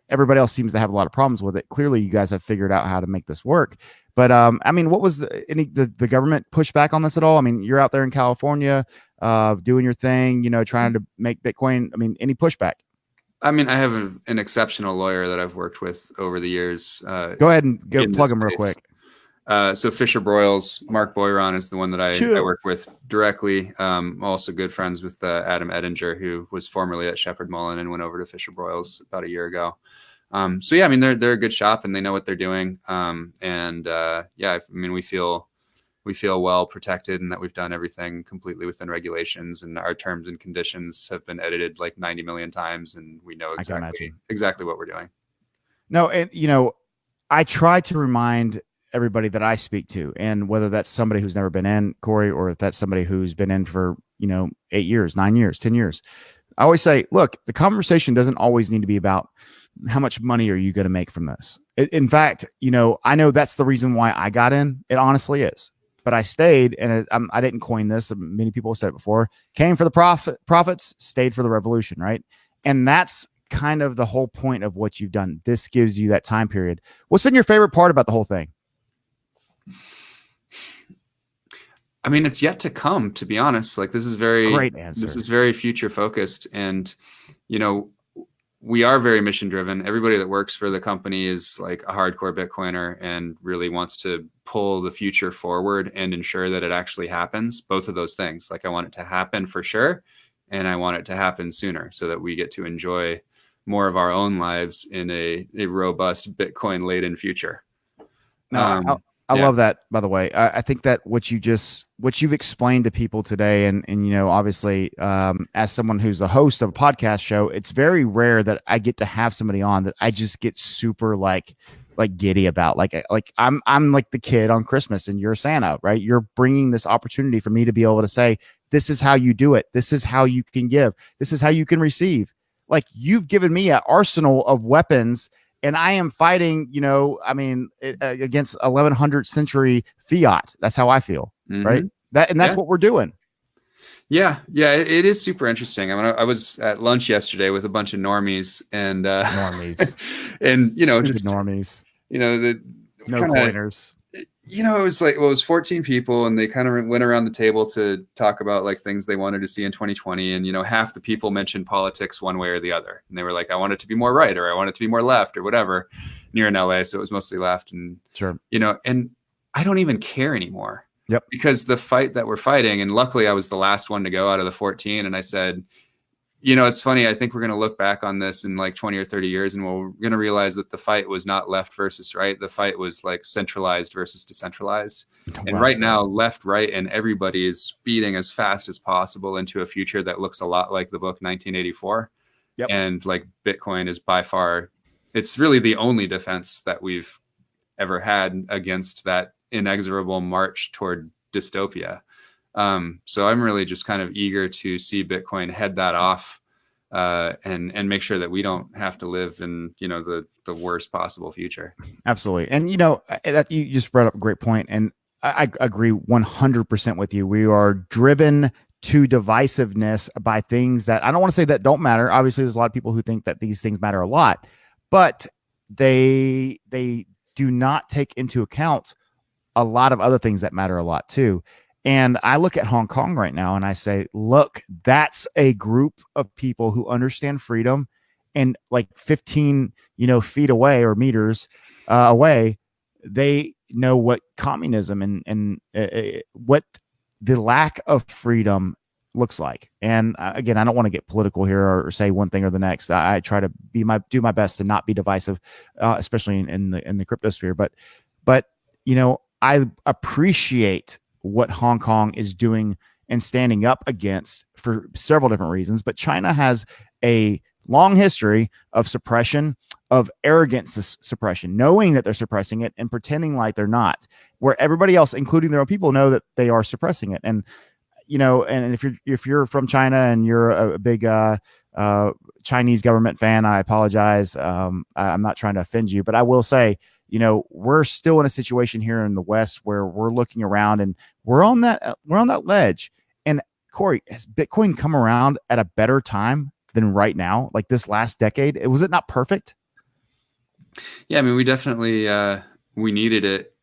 everybody else seems to have a lot of problems with it. Clearly you guys have figured out how to make this work. But I mean, what was the government push back on this at all? I mean, you're out there in California doing your thing, trying to make Bitcoin. I mean, any pushback? I mean, I have an exceptional lawyer that I've worked with over the years. Go ahead and plug him real quick. So Fisher Broyles, Mark Boyron is the one that I work with directly. Also good friends with Adam Edinger, who was formerly at Shepherd Mullen and went over to Fisher Broyles about a year ago. So yeah, I mean, they're a good shop and they know what they're doing. Yeah, I mean, we feel well protected and that we've done everything completely within regulations, and our terms and conditions have been edited like 90 million times, and we know exactly what we're doing. No, and I try to remind everybody that I speak to, and whether that's somebody who's never been in, Cory, or if that's somebody who's been in for 8 years, 9 years, 10 years, I always say, look, the conversation doesn't always need to be about how much money are you going to make from this. In fact, I know that's the reason why I got in. It honestly is. But I stayed, and I didn't coin this. Many people have said it before. Came for the profits, stayed for the revolution, right? And that's kind of the whole point of what you've done. This gives you that time period. What's been your favorite part about the whole thing? I mean, it's yet to come, to be honest. Like, this is very great answer. This is very future focused, and we are very mission driven. Everybody that works for the company is like a hardcore Bitcoiner and really wants to pull the future forward and ensure that it actually happens. Both of those things. Like I want it to happen for sure. And I want it to happen sooner so that we get to enjoy more of our own lives in a robust Bitcoin laden future. No, I love that, by the way. I think that what you've explained to people today, and obviously, as someone who's a host of a podcast show, it's very rare that I get to have somebody on that I just get super like giddy about. Like I'm like the kid on Christmas, and you're Santa, right? You're bringing this opportunity for me to be able to say, this is how you do it. This is how you can give. This is how you can receive. Like you've given me an arsenal of weapons. And I am fighting, against 1100th century fiat. That's how I feel, right? That's what we're doing. Yeah, it is super interesting. I mean, I was at lunch yesterday with a bunch of normies, and and just normies, the no coiners. It was like, well, it was 14 people, and they kind of went around the table to talk about like things they wanted to see in 2020. And, half the people mentioned politics one way or the other. And they were like, I want it to be more right, or I want it to be more left, or whatever. Near in LA, so it was mostly left. And, sure. And I don't even care anymore. Yep. Because the fight that we're fighting, and luckily I was the last one to go out of the 14. And I said, it's funny. I think we're going to look back on this in like 20 or 30 years, and we're going to realize that the fight was not left versus right. The fight was like centralized versus decentralized. And right now, left, right, and everybody is speeding as fast as possible into a future that looks a lot like the book 1984. Yep. And like Bitcoin is by far, it's really the only defense that we've ever had against that inexorable march toward dystopia. So I'm really just kind of eager to see Bitcoin head that off, and make sure that we don't have to live in, the worst possible future. Absolutely. And, that you just brought up a great point. And I agree 100% with you. We are driven to divisiveness by things that I don't want to say that don't matter. Obviously, there's a lot of people who think that these things matter a lot, but they do not take into account a lot of other things that matter a lot too. And I look at Hong Kong right now and I say, look, that's a group of people who understand freedom, and like 15, feet away or meters away, they know what communism and what the lack of freedom looks like. And again, I don't want to get political here or say one thing or the next. I try to do my best to not be divisive, especially in the crypto sphere. But I appreciate what Hong Kong is doing and standing up against for several different reasons. But China has a long history of suppression, of arrogant suppression, knowing that they're suppressing it and pretending like they're not, where everybody else, including their own people, know that they are suppressing it. And, and if you're from China and you're a big Chinese government fan, I apologize. I'm not trying to offend you, but I will say, we're still in a situation here in the West where we're looking around and we're on that ledge. And Cory, has Bitcoin come around at a better time than right now? Like this last decade, was it not perfect? Yeah, I mean, we definitely we needed it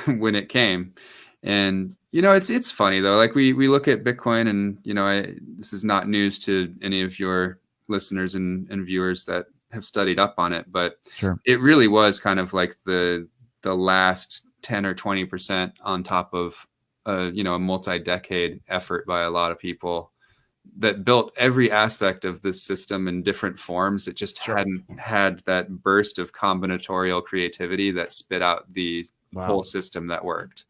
when it came, and it's funny though. Like we look at Bitcoin, and this is not news to any of your listeners and viewers that have studied up on it, but sure, it really was kind of like the last 10 or 20% on top of a multi-decade effort by a lot of people that built every aspect of this system in different forms. It just hadn't had that burst of combinatorial creativity that spit out the whole system that worked.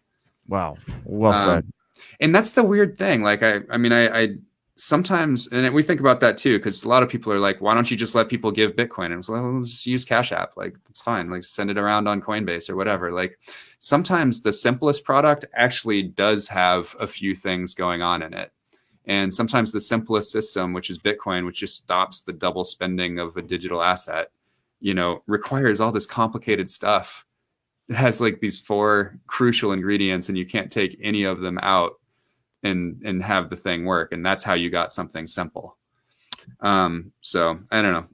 Wow. Well said. And that's the weird thing. Like, I sometimes, and we think about that too, because a lot of people are like, why don't you just let people give Bitcoin? And it's like, well, let's just use Cash App. Like, it's fine. Like, send it around on Coinbase or whatever. Like, sometimes the simplest product actually does have a few things going on in it. And sometimes the simplest system, which is Bitcoin, which just stops the double spending of a digital asset, requires all this complicated stuff. It has like these 4 crucial ingredients, and you can't take any of them out and have the thing work. And that's how you got something simple. So I don't know.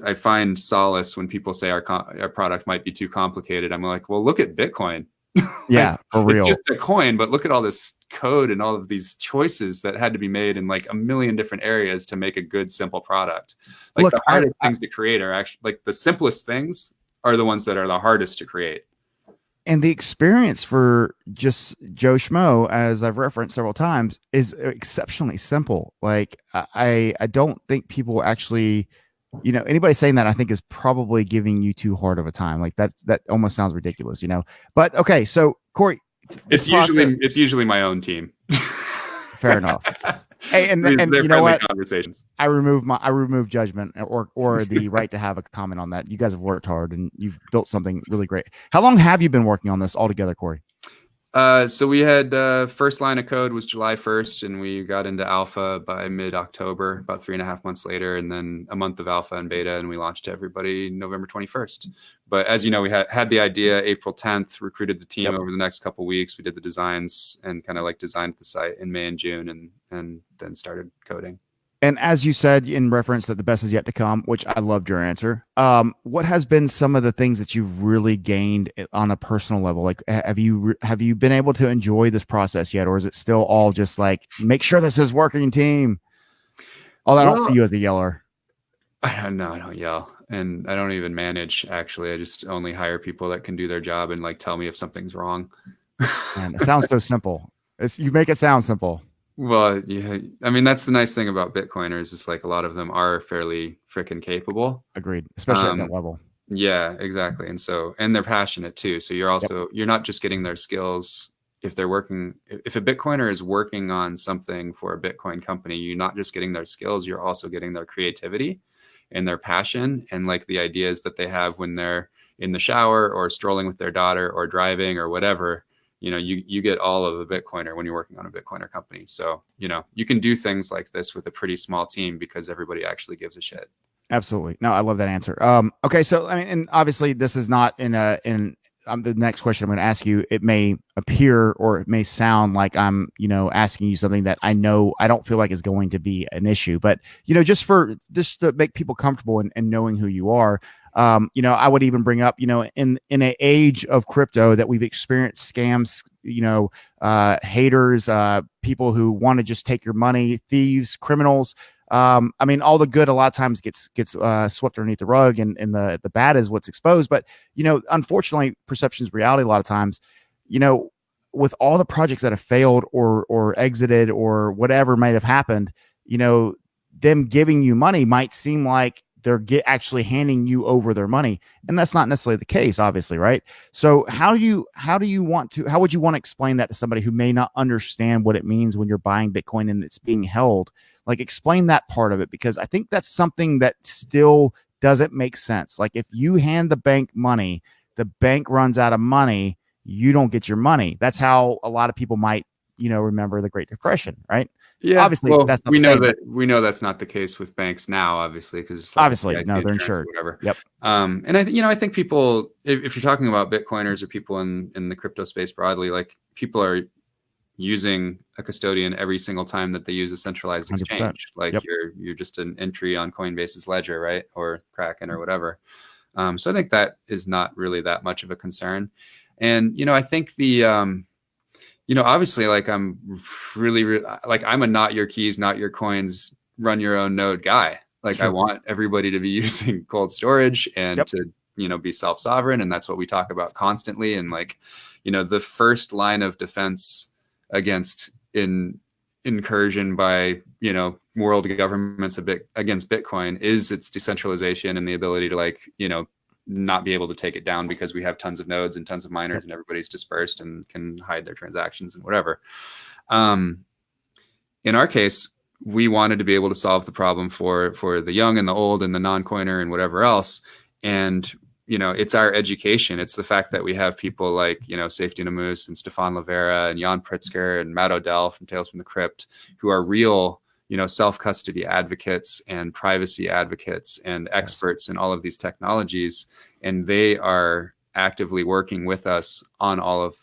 I find solace when people say our product might be too complicated. I'm like, well, look at Bitcoin. Yeah, Like, for it's real. just a coin, but look at all this code and all of these choices that had to be made in like a million different areas to make a good, simple product. Like Look, the hardest things to create are actually like the simplest things are the ones that are the hardest to create. and the experience for just Joe Schmo, as I've referenced several times, is exceptionally simple. Like I don't think people actually, anybody saying that I think is probably giving you too hard of a time. Like that almost sounds ridiculous, But okay, so Cory, this process, It's usually my own team. fair enough. Hey, and They're you know friendly what? conversations. I remove judgment or the right to have a comment on that. You guys have worked hard and you've built something really great. How long have you been working on this altogether, Cory? So we had first line of code was July 1st, and we got into alpha by mid-October, about 3.5 months later, and then a month of alpha and beta, and we launched to everybody November 21st. But as you know, we had the idea April 10th, recruited the team over the next couple of weeks. We did the designs and kind of like designed the site in May and June, and then started coding. And as you said in reference that the best is yet to come, which I loved your answer. What has been some of the things that you've really gained on a personal level? Like, have you been able to enjoy this process yet, or is it still all just like make sure this is working, team? Although I don't see you as a yeller. I don't know. I don't yell, and I don't even manage. Actually, I just only hire people that can do their job and like tell me if something's wrong. Man, it sounds so simple. You make it sound simple. Well, yeah, I mean, that's the nice thing about Bitcoiners is like a lot of them are fairly freaking capable. Agreed, especially at that level. Yeah, exactly. And they're passionate too. So you're not just getting their skills. If a Bitcoiner is working on something for a Bitcoin company, you're not just getting their skills, you're also getting their creativity and their passion and like the ideas that they have when they're in the shower or strolling with their daughter or driving or whatever. You get all of a Bitcoiner when you're working on a Bitcoiner company. So, you can do things like this with a pretty small team because everybody actually gives a shit. Absolutely. No, I love that answer. Okay. So, I mean, and obviously this is not in the next question I'm going to ask you. It may appear or it may sound like I'm, asking you something that I know I don't feel like is going to be an issue, but, just to make people comfortable and knowing who you are. I would even bring up, in an age of crypto that we've experienced scams, haters, people who want to just take your money, thieves, criminals. I mean, all the good a lot of times gets swept underneath the rug, and the bad is what's exposed. But unfortunately, perception is reality a lot of times. With all the projects that have failed or exited or whatever might have happened, them giving you money might seem like they're actually handing you over their money, and that's not necessarily the case, obviously, right? So how would you want to explain that to somebody who may not understand what it means when you're buying Bitcoin and it's being held? Like, explain that part of it, because I think that's something that still doesn't make sense. Like, if you hand the bank money, the bank runs out of money, you don't get your money. That's how a lot of people might remember the Great Depression, right? Yeah, obviously, well, that's not we the know same, we know that's not the case with banks now, obviously, because it's like obviously, FDIC no, they're insurance or insured. whatever. Yep. And I think people, if you're talking about Bitcoiners or people in the crypto space broadly, like people are using a custodian every single time that they use a centralized 100%. exchange. Like Yep. you're just an entry on Coinbase's ledger, right, or Kraken or whatever. So I think that is not really that much of a concern. And I think the obviously, like I'm really like I'm a not your keys, not your coins, run your own node guy. Like I want everybody to be using cold storage and to be self-sovereign, and that's what we talk about constantly. And like the first line of defense against incursion by world governments against Bitcoin is its decentralization and the ability to like not be able to take it down because we have tons of nodes and tons of miners and everybody's dispersed and can hide their transactions and whatever. In our case, we wanted to be able to solve the problem for the young and the old and the non-coiner and whatever else. And it's our education. It's the fact that we have people like Safety Namus and Stefan Livera and Jan Pritzker and Matt Odell from Tales from the Crypt, who are real self-custody advocates and privacy advocates and experts in all of these technologies. And they are actively working with us on all of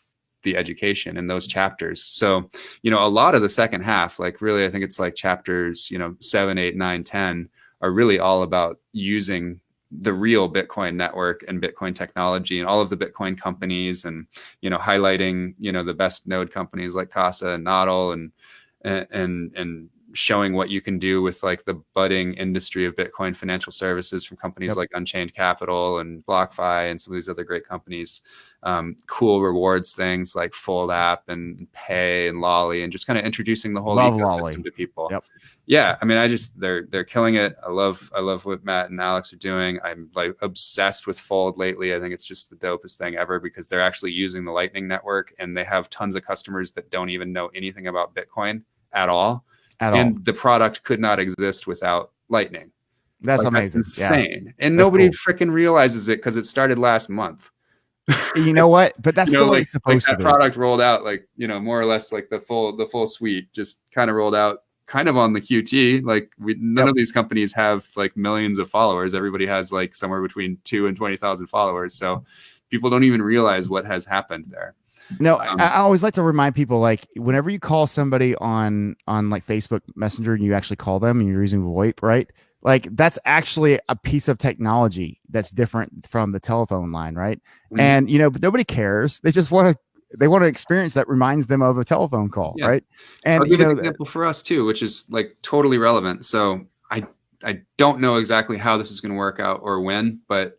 the education in those chapters. So, a lot of the second half, like really, I think it's like chapters, 7, 8, 9, 10 are really all about using the real Bitcoin network and Bitcoin technology and all of the Bitcoin companies, and, you know, highlighting, you know, the best node companies like Casa and Nodl, and showing what you can do with like the budding industry of Bitcoin financial services from companies like Unchained Capital and BlockFi and some of these other great companies. Cool rewards things like Fold App and Pay and Lolly, and just kind of introducing the whole ecosystem to people. Yeah, I mean, they're killing it. I love what Matt and Alex are doing. I'm like obsessed with Fold lately. I think it's just the dopest thing ever, because they're actually using the Lightning Network, and they have tons of customers that don't even know anything about Bitcoin at all. And the product could not exist without Lightning. That's amazing. That's insane. And nobody freaking realizes it because it started last month. You know what? But that's still like supposed to be. That product rolled out, like, you know, more or less like the full suite just kind of rolled out kind of on the QT. Like none of these companies have like millions of followers. Everybody has like somewhere between 2 and 20,000 followers. So people don't even realize what has happened there. No, I always like to remind people, like, whenever you call somebody on like Facebook Messenger and you actually call them and you're using VoIP, right? Like, that's actually a piece of technology that's different from the telephone line, right? And, you know, but nobody cares. They just want to experience that reminds them of a telephone call, right? And I'll give an example for us too, which is like totally relevant. So I don't know exactly how this is going to work out or when, but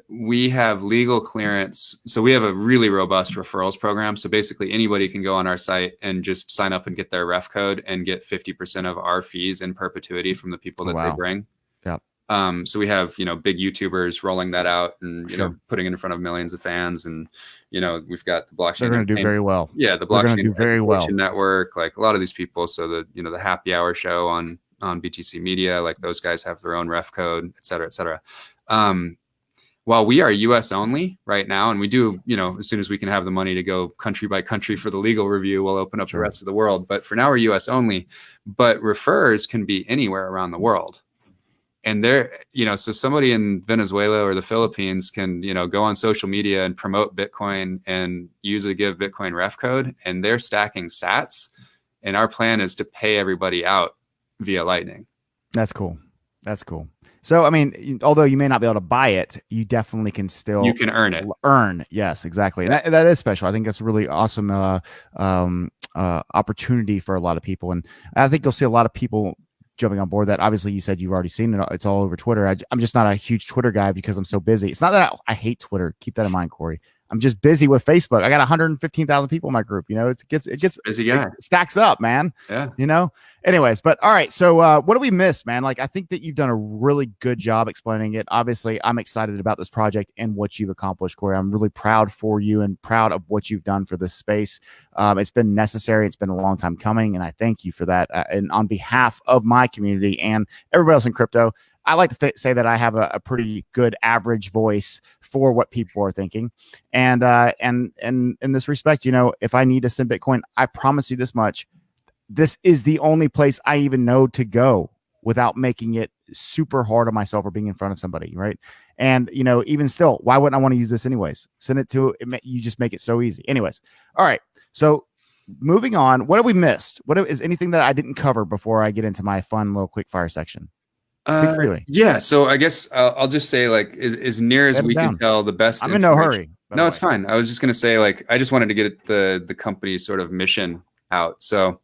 we have legal clearance. So we have a really robust referrals program. So basically anybody can go on our site and just sign up and get their ref code and get 50% of our fees in perpetuity from the people that they bring. So we have, you know, big YouTubers rolling that out and, you know, putting it in front of millions of fans. And, you know, we've got the blockchain. They're going to do very well. Yeah. The blockchain do very well network, like a lot of these people. So the, you know, the happy hour show on BTC Media, like those guys have their own ref code, et cetera, et cetera. While we are US only right now, and we do, you know, as soon as we can have the money to go country by country for the legal review, we'll open up the rest of the world. But for now, we're US only. But refers can be anywhere around the world. And they're, you know, so somebody in Venezuela or the Philippines can, you know, go on social media and promote Bitcoin and use a Give Bitcoin ref code, and they're stacking sats. And our plan is to pay everybody out via Lightning. That's cool. That's cool. So, I mean, although you may not be able to buy it, you definitely can still... You can earn it. Yes, exactly. And that is special. I think that's a really awesome opportunity for a lot of people. And I think you'll see a lot of people jumping on board that. Obviously, you said you've already seen it. It's all over Twitter. I'm just not a huge Twitter guy because I'm so busy. It's not that I hate Twitter. Keep that in mind, Cory. I'm just busy with Facebook. I got 115,000 people in my group. You know, it gets busy guy. It stacks up, man. Yeah. You know. Anyways, but all right. So what do we miss, man? Like, I think that you've done a really good job explaining it. Obviously, I'm excited about this project and what you've accomplished, Cory. I'm really proud for you and proud of what you've done for this space. It's been necessary. It's been a long time coming, and I thank you for that. And on behalf of my community and everybody else in crypto, I like to say that I have a pretty good average voice for what people are thinking. And in this respect, you know, if I need to send Bitcoin, I promise you this much. This is the only place I even know to go without making it super hard on myself or being in front of somebody, right? And, you know, even still, why wouldn't I want to use this anyways? Send it to, you just make it so easy. Anyways, all right. So moving on, what have we missed? What is anything that I didn't cover before I get into my fun little quick fire section? Speak freely. Yeah, so I guess I'll just say, like, as near as we can tell, the best. I'm in no hurry. No, it's fine. I was just gonna say, like, I just wanted to get the company's sort of mission out. So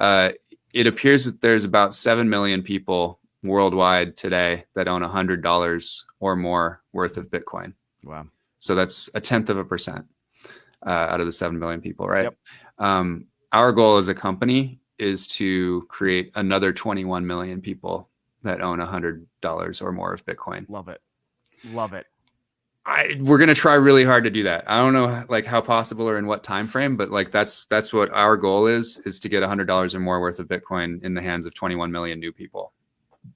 it appears that there's about 7 million people worldwide today that own $100 or more worth of Bitcoin. Wow. So that's 0.1% out of the 7 million people, right? Yep. Our goal as a company is to create another 21 million people that own $100 or more of Bitcoin. Love it. Love it. We're going to try really hard to do that. I don't know like how possible or in what time frame, but like that's what our goal is to get $100 or more worth of Bitcoin in the hands of 21 million new people.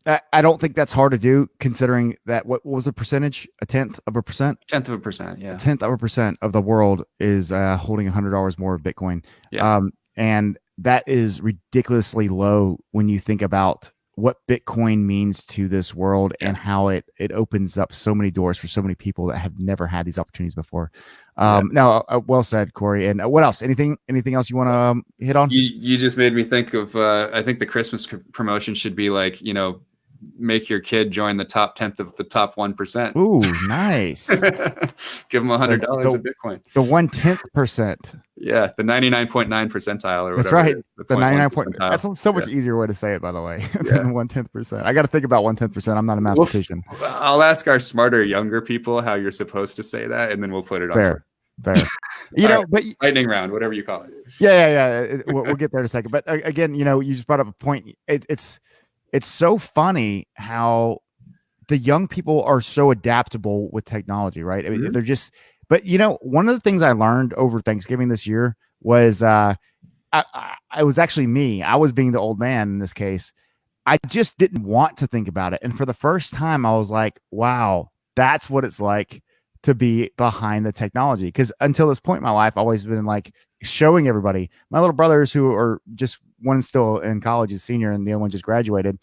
I don't think that's hard to do, considering that what was the percentage? 1/10 of a percent? 1/10 of a percent, yeah. 1/10 of a percent of the world is holding $100 more of Bitcoin. Yeah. And that is ridiculously low when you think about what Bitcoin means to this world and how it opens up so many doors for so many people that have never had these opportunities before. Now, well said, Cory. And what else? Anything else you want to hit on? You just made me think of, I think the Christmas promotion should be like, you know, make your kid join the top 10th of the top 1%. Ooh, nice. Give them $100 of Bitcoin. The 1/10%. Yeah, the 99.9 percentile or whatever. That's right. The 99 percentile. That's so much easier way to say it, by the way, than the 1/10%. I got to think about 1/10%. I'm not a mathematician. I'll ask our smarter younger people how you're supposed to say that, and then we'll put it on. Fair. But lightning round, whatever you call it. Yeah. We'll get there in a second. But again, you just brought up a point. It's so funny how the young people are so adaptable with technology, right? I mean, they're just. But one of the things I learned over Thanksgiving this year was I was actually me. I was being the old man in this case. I just didn't want to think about it, and for the first time, I was like, "Wow, that's what it's like to be behind the technology." Because until this point in my life, I've always been like showing everybody. My little brothers, who are just one's still in college, is senior, and the other one just graduated.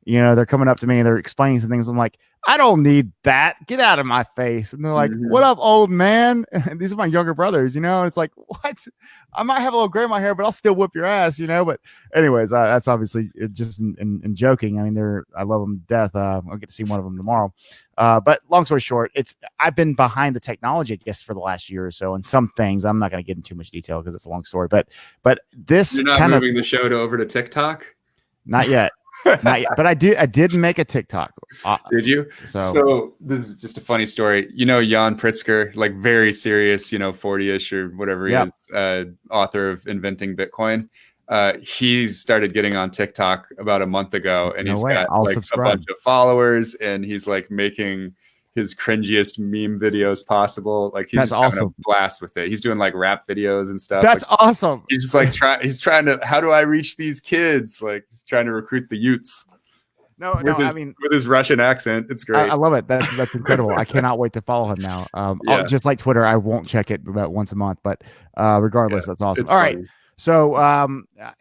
They're coming up to me and they're explaining some things. I'm like, I don't need that. Get out of my face. And they're like, what up, old man? And these are my younger brothers, and it's like, what? I might have a little gray in my hair, but I'll still whip your ass, But anyways, that's obviously just in joking. I mean, I love them to death. I'll get to see one of them tomorrow. But long story short, I've been behind the technology, I guess, for the last year or so. And some things, I'm not going to get into too much detail because it's a long story. But this, you're not moving the show over to TikTok? Not yet. Not yet, but I did make a TikTok. Did you? So this is just a funny story. Jan Pritzker, like very serious, 40-ish or whatever he is, author of Inventing Bitcoin. He started getting on TikTok about a month ago, and he's got like a bunch of followers, and he's like making his cringiest meme videos possible. Like he's just having a blast with it. He's doing like rap videos and stuff. That's awesome. He's just like he's trying to, how do I reach these kids? Like he's trying to recruit the youths. With his Russian accent, it's great. I love it. That's incredible. I cannot wait to follow him now. Just like Twitter, I won't check it about once a month, but regardless, that's awesome. All right. So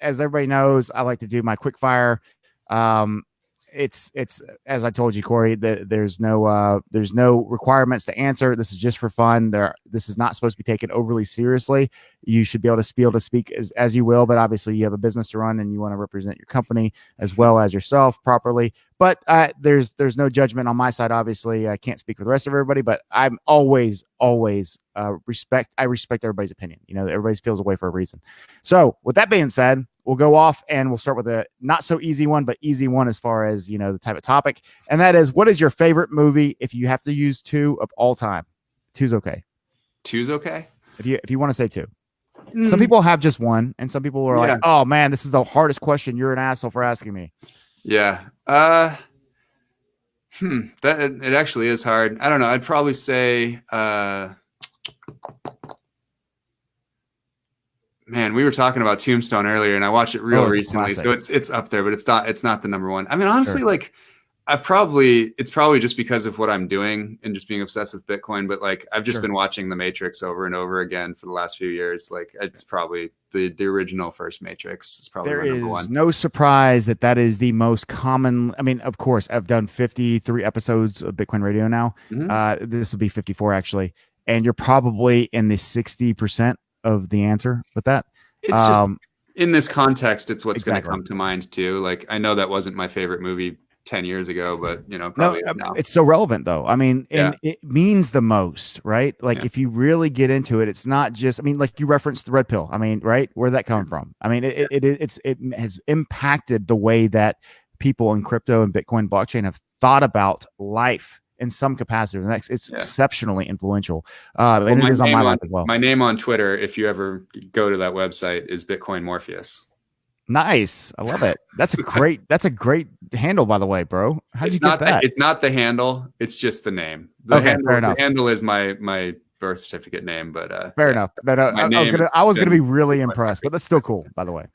as everybody knows, I like to do my quick fire. It's as I told you, Cory, there's no requirements to answer. This is just for fun. This is not supposed to be taken overly seriously. You should be able to speak as you will, but obviously you have a business to run and you want to represent your company as well as yourself properly. But there's no judgment on my side. Obviously, I can't speak for the rest of everybody, but I'm always respect everybody's opinion. Everybody feels a way for a reason. So with that being said, we'll go off and we'll start with a not so easy one, but easy one as far as the type of topic. And that is, what is your favorite movie if you have to use two of all time? Two's okay. Two's okay. If you want to say two. Some people have just one, and some people are like, "Oh man, this is the hardest question. You're an asshole for asking me." Yeah. That it actually is hard. I don't know. I'd probably say, man, we were talking about Tombstone earlier, and I watched it recently, so it's up there, but it's not the number one. I mean, honestly, like it's probably just because of what I'm doing and just being obsessed with Bitcoin, but like I've just been watching The Matrix over and over again for the last few years. Like it's probably the original first Matrix is probably my number one. No surprise that is the most common. I mean, of course, I've done 53 episodes of Bitcoin Radio now. This will be 54 actually, and you're probably in the 60% of the answer with that. It's just in this context, it's what's going to come to mind too. Like I know that wasn't my favorite movie 10 years ago, but probably is now. It's so relevant though. I mean, and it means the most, right? Like if you really get into it, it's not just, I mean, like you referenced the red pill. I mean, right? Where'd that come from? I mean, it has impacted the way that people in crypto and Bitcoin blockchain have thought about life in some capacity. It's exceptionally influential. And it is on my life as well. My name on Twitter, if you ever go to that website, is Bitcoin Morpheus. Nice. I love it. That's a great handle, by the way, bro. How did you get that? It's not the handle. It's just the name. Fair enough. The handle is my birth certificate name, but fair enough. No, I was gonna be really impressed, but that's still cool, by the way.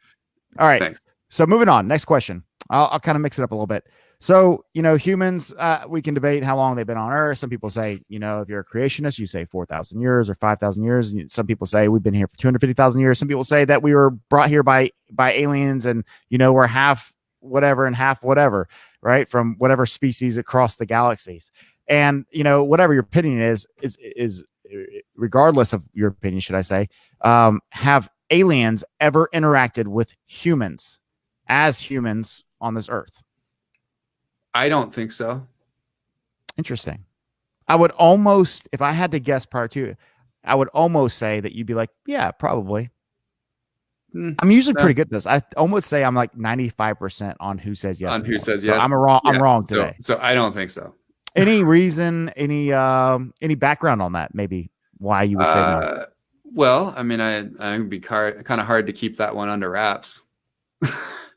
All right. Thanks. So moving on. Next question. I'll kind of mix it up a little bit. So, humans, we can debate how long they've been on Earth. Some people say, if you're a creationist, you say 4,000 years or 5,000 years. Some people say we've been here for 250,000 years. Some people say that we were brought here by aliens and, we're half whatever and half whatever, right? From whatever species across the galaxies. And, whatever your opinion is regardless of your opinion, should I say, have aliens ever interacted with humans as humans on this Earth? I don't think so. Interesting. I would almost, if I had to guess prior to, I would almost say that you'd be like, yeah, probably. I'm usually No. pretty good at this. I almost say I'm like 95% on who says yes On who anymore. says So yes? I'm wrong. I'm Yeah. wrong today. So I don't think so. Any reason? Any background on that? Maybe why you would say no? Well, I mean, I would be kind of hard to keep that one under wraps,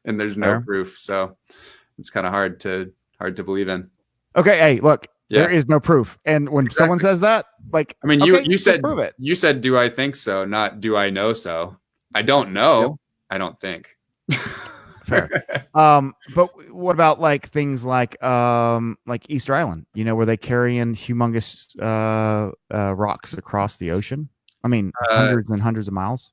and there's no Fair. proof, so it's kind of hard to believe in. Okay, hey, look, Yeah, there is no proof, and when someone says that, like, I mean, okay, you said prove it. you said, do I think so? Not do I know so. I don't know. Yep. I don't think. Fair. But what about like things like Easter Island, you know, where they carrying humongous rocks across the ocean? I mean, hundreds and hundreds of miles.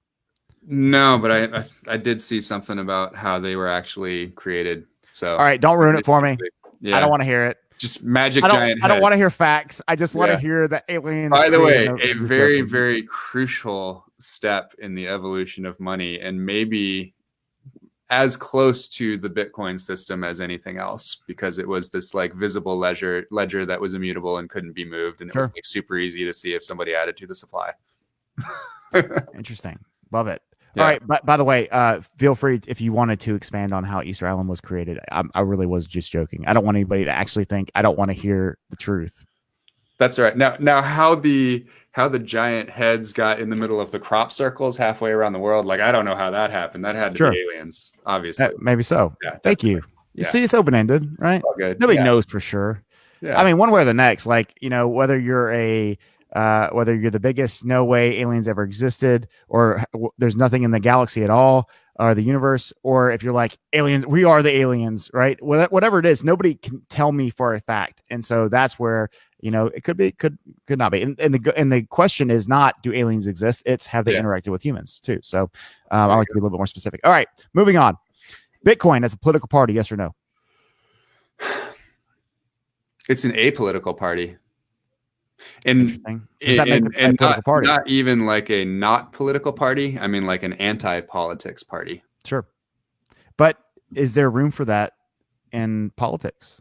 No, but I did see something about how they were actually created. So all right, don't ruin it for me. Yeah. I don't want to hear it. Just magic giant. I don't want to hear facts. I just want to hear that aliens. By the way, a very, very crucial step in the evolution of money, and maybe as close to the Bitcoin system as anything else, because it was this like visible ledger that was immutable and couldn't be moved, and it was like super easy to see if somebody added to the supply. Interesting. Love it. Yeah. All right. But by the way, feel free if you wanted to expand on how Easter Island was created. I really was just joking. I don't want anybody to actually think I don't want to hear the truth. That's right. Now how the giant heads got in the middle of the crop circles halfway around the world, like I don't know how that happened. That had to be aliens, obviously. Maybe so. Yeah. Thank you. You see, it's open ended, right? All good. Nobody knows for sure. Yeah. I mean, one way or the next, like, you know, whether you're the biggest, no way aliens ever existed, or there's nothing in the galaxy at all, or the universe, or if you're like aliens, we are the aliens, right? Whatever it is, nobody can tell me for a fact, and so that's where, you know, it could be, could not be, and the question is not do aliens exist? It's have they interacted with humans too? So I like to be a little bit more specific. All right, moving on. Bitcoin as a political party, yes or no? It's an apolitical party. And not even like a not political party. I mean, like an anti-politics party. Sure. But is there room for that in politics?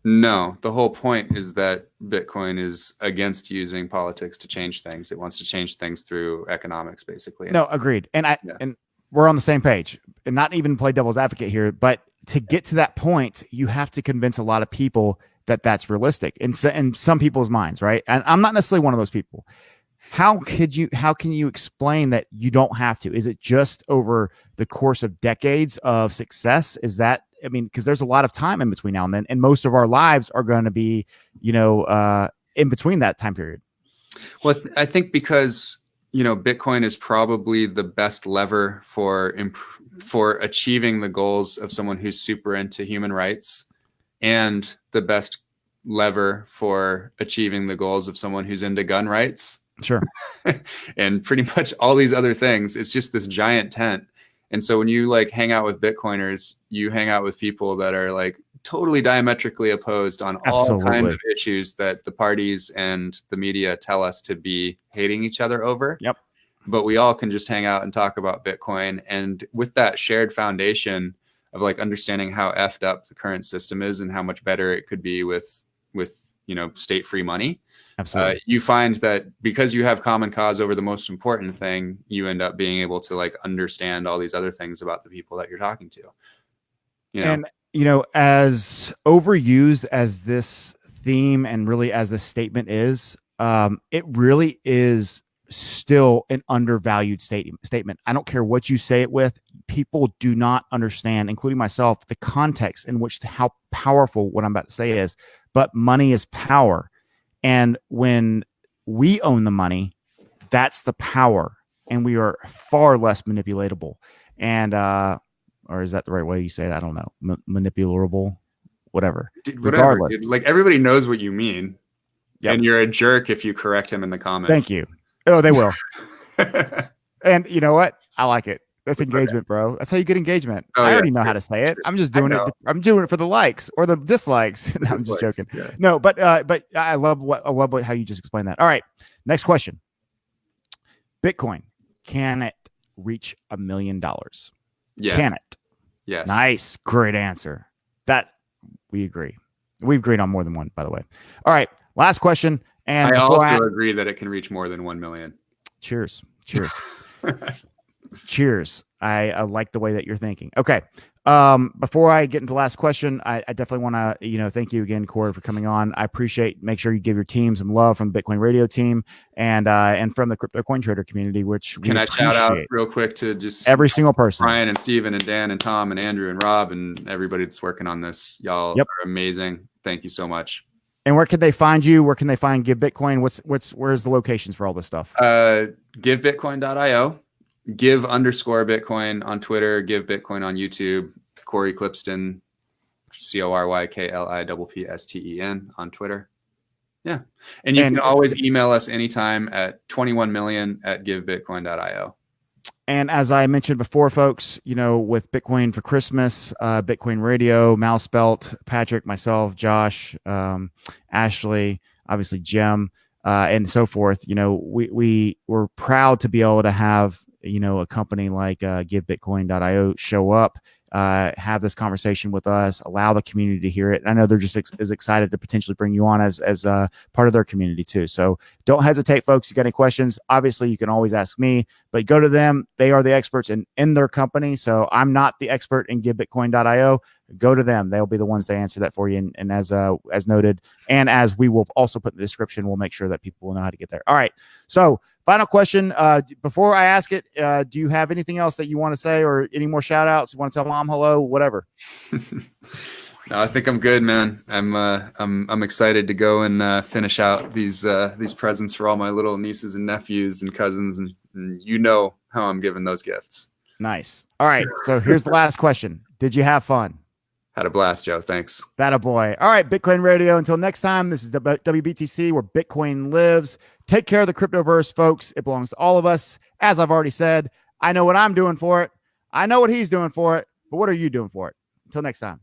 No. The whole point is that Bitcoin is against using politics to change things. It wants to change things through economics, basically. No, agreed. And and we're on the same page. And not even play devil's advocate here, but to get to that point, you have to convince a lot of people that that's realistic in some people's minds, right? And I'm not necessarily one of those people. How can you explain that you don't have to? Is it just over the course of decades of success? Is that, I mean, because there's a lot of time in between now and then, and most of our lives are going to be, you know, in between that time period. Well, I think because, you know, Bitcoin is probably the best lever for achieving the goals of someone who's super into human rights, and the best lever for achieving the goals of someone who's into gun rights. Sure. And pretty much all these other things. It's just this giant tent. And so when you like hang out with Bitcoiners, you hang out with people that are like totally diametrically opposed on all kinds of issues that the parties and the media tell us to be hating each other over. Yep. But we all can just hang out and talk about Bitcoin. And with that shared foundation of like understanding how effed up the current system is and how much better it could be with, you know, state-free money. Absolutely. You find that because you have common cause over the most important thing, you end up being able to like understand all these other things about the people that you're talking to. You know? And, you know, as overused as this theme and really as this statement is, it really is still an undervalued statement. I don't care what you say it with. People do not understand, including myself, the context in which how powerful what I'm about to say is. But money is power. And when we own the money, that's the power. And we are far less manipulatable. And, or is that the right way you say it? I don't know. Manipulatable, whatever. Whatever. Like everybody knows what you mean. Yep. And you're a jerk if you correct him in the comments. Thank you. Oh, they will. And you know what? I like it. That's engagement, bro. That's how you get engagement. I already know how to say it. I'm just doing it. I'm doing it for the likes or the dislikes. No, I'm just joking. Yeah. No, but I love how you just explained that. All right. Next question. Bitcoin, can it reach $1 million? Yes. Can it? Yes. Nice. Great answer. That We agree. We've agreed on more than one, by the way. All right. Last question. And I also agree that it can reach more than 1 million. Cheers. Cheers. I like the way that you're thinking. Okay. Before I get into the last question, I definitely want to, thank you again, Cory, for coming on. I appreciate. Make sure you give your team some love from the Bitcoin Radio team and from the crypto coin trader community, which can I shout out real quick to just every single person, Brian and Steven and Dan and Tom and Andrew and Rob and everybody that's working on this. Y'all are amazing. Thank you so much. And where can they find you? Where can they find Give Bitcoin? Where's the locations for all this stuff? Givebitcoin.io. Give_Bitcoin on Twitter, Give Bitcoin on YouTube, Cory Klippsten, CoryKlippsten on Twitter. Yeah. And you can always email us anytime at 21million@givebitcoin.io. And as I mentioned before, folks, with Bitcoin for Christmas, Bitcoin Radio, Mouse Belt, Patrick, myself, Josh, Ashley, obviously Jim, and so forth, we're proud to be able to have a company like givebitcoin.io show up, have this conversation with us, allow the community to hear it. And I know they're just as excited to potentially bring you on as part of their community too. So don't hesitate, folks. You got any questions? Obviously, you can always ask me, but go to them. They are the experts in their company. So I'm not the expert in givebitcoin.io. Go to them. They'll be the ones to answer that for you. And as noted, and as we will also put in the description, we'll make sure that people will know how to get there. All right. So final question. Before I ask it, do you have anything else that you want to say or any more shout outs? You want to tell mom hello, whatever? No, I think I'm good, man. I'm excited to go and finish out these presents for all my little nieces and nephews and cousins, and how I'm giving those gifts. Nice. All right. So here's the last question. Did you have fun? Had a blast, Joe. Thanks. That a boy. All right, Bitcoin Radio. Until next time, this is WBTC, where Bitcoin lives. Take care of the cryptoverse, folks. It belongs to all of us. As I've already said, I know what I'm doing for it. I know what he's doing for it. But what are you doing for it? Until next time.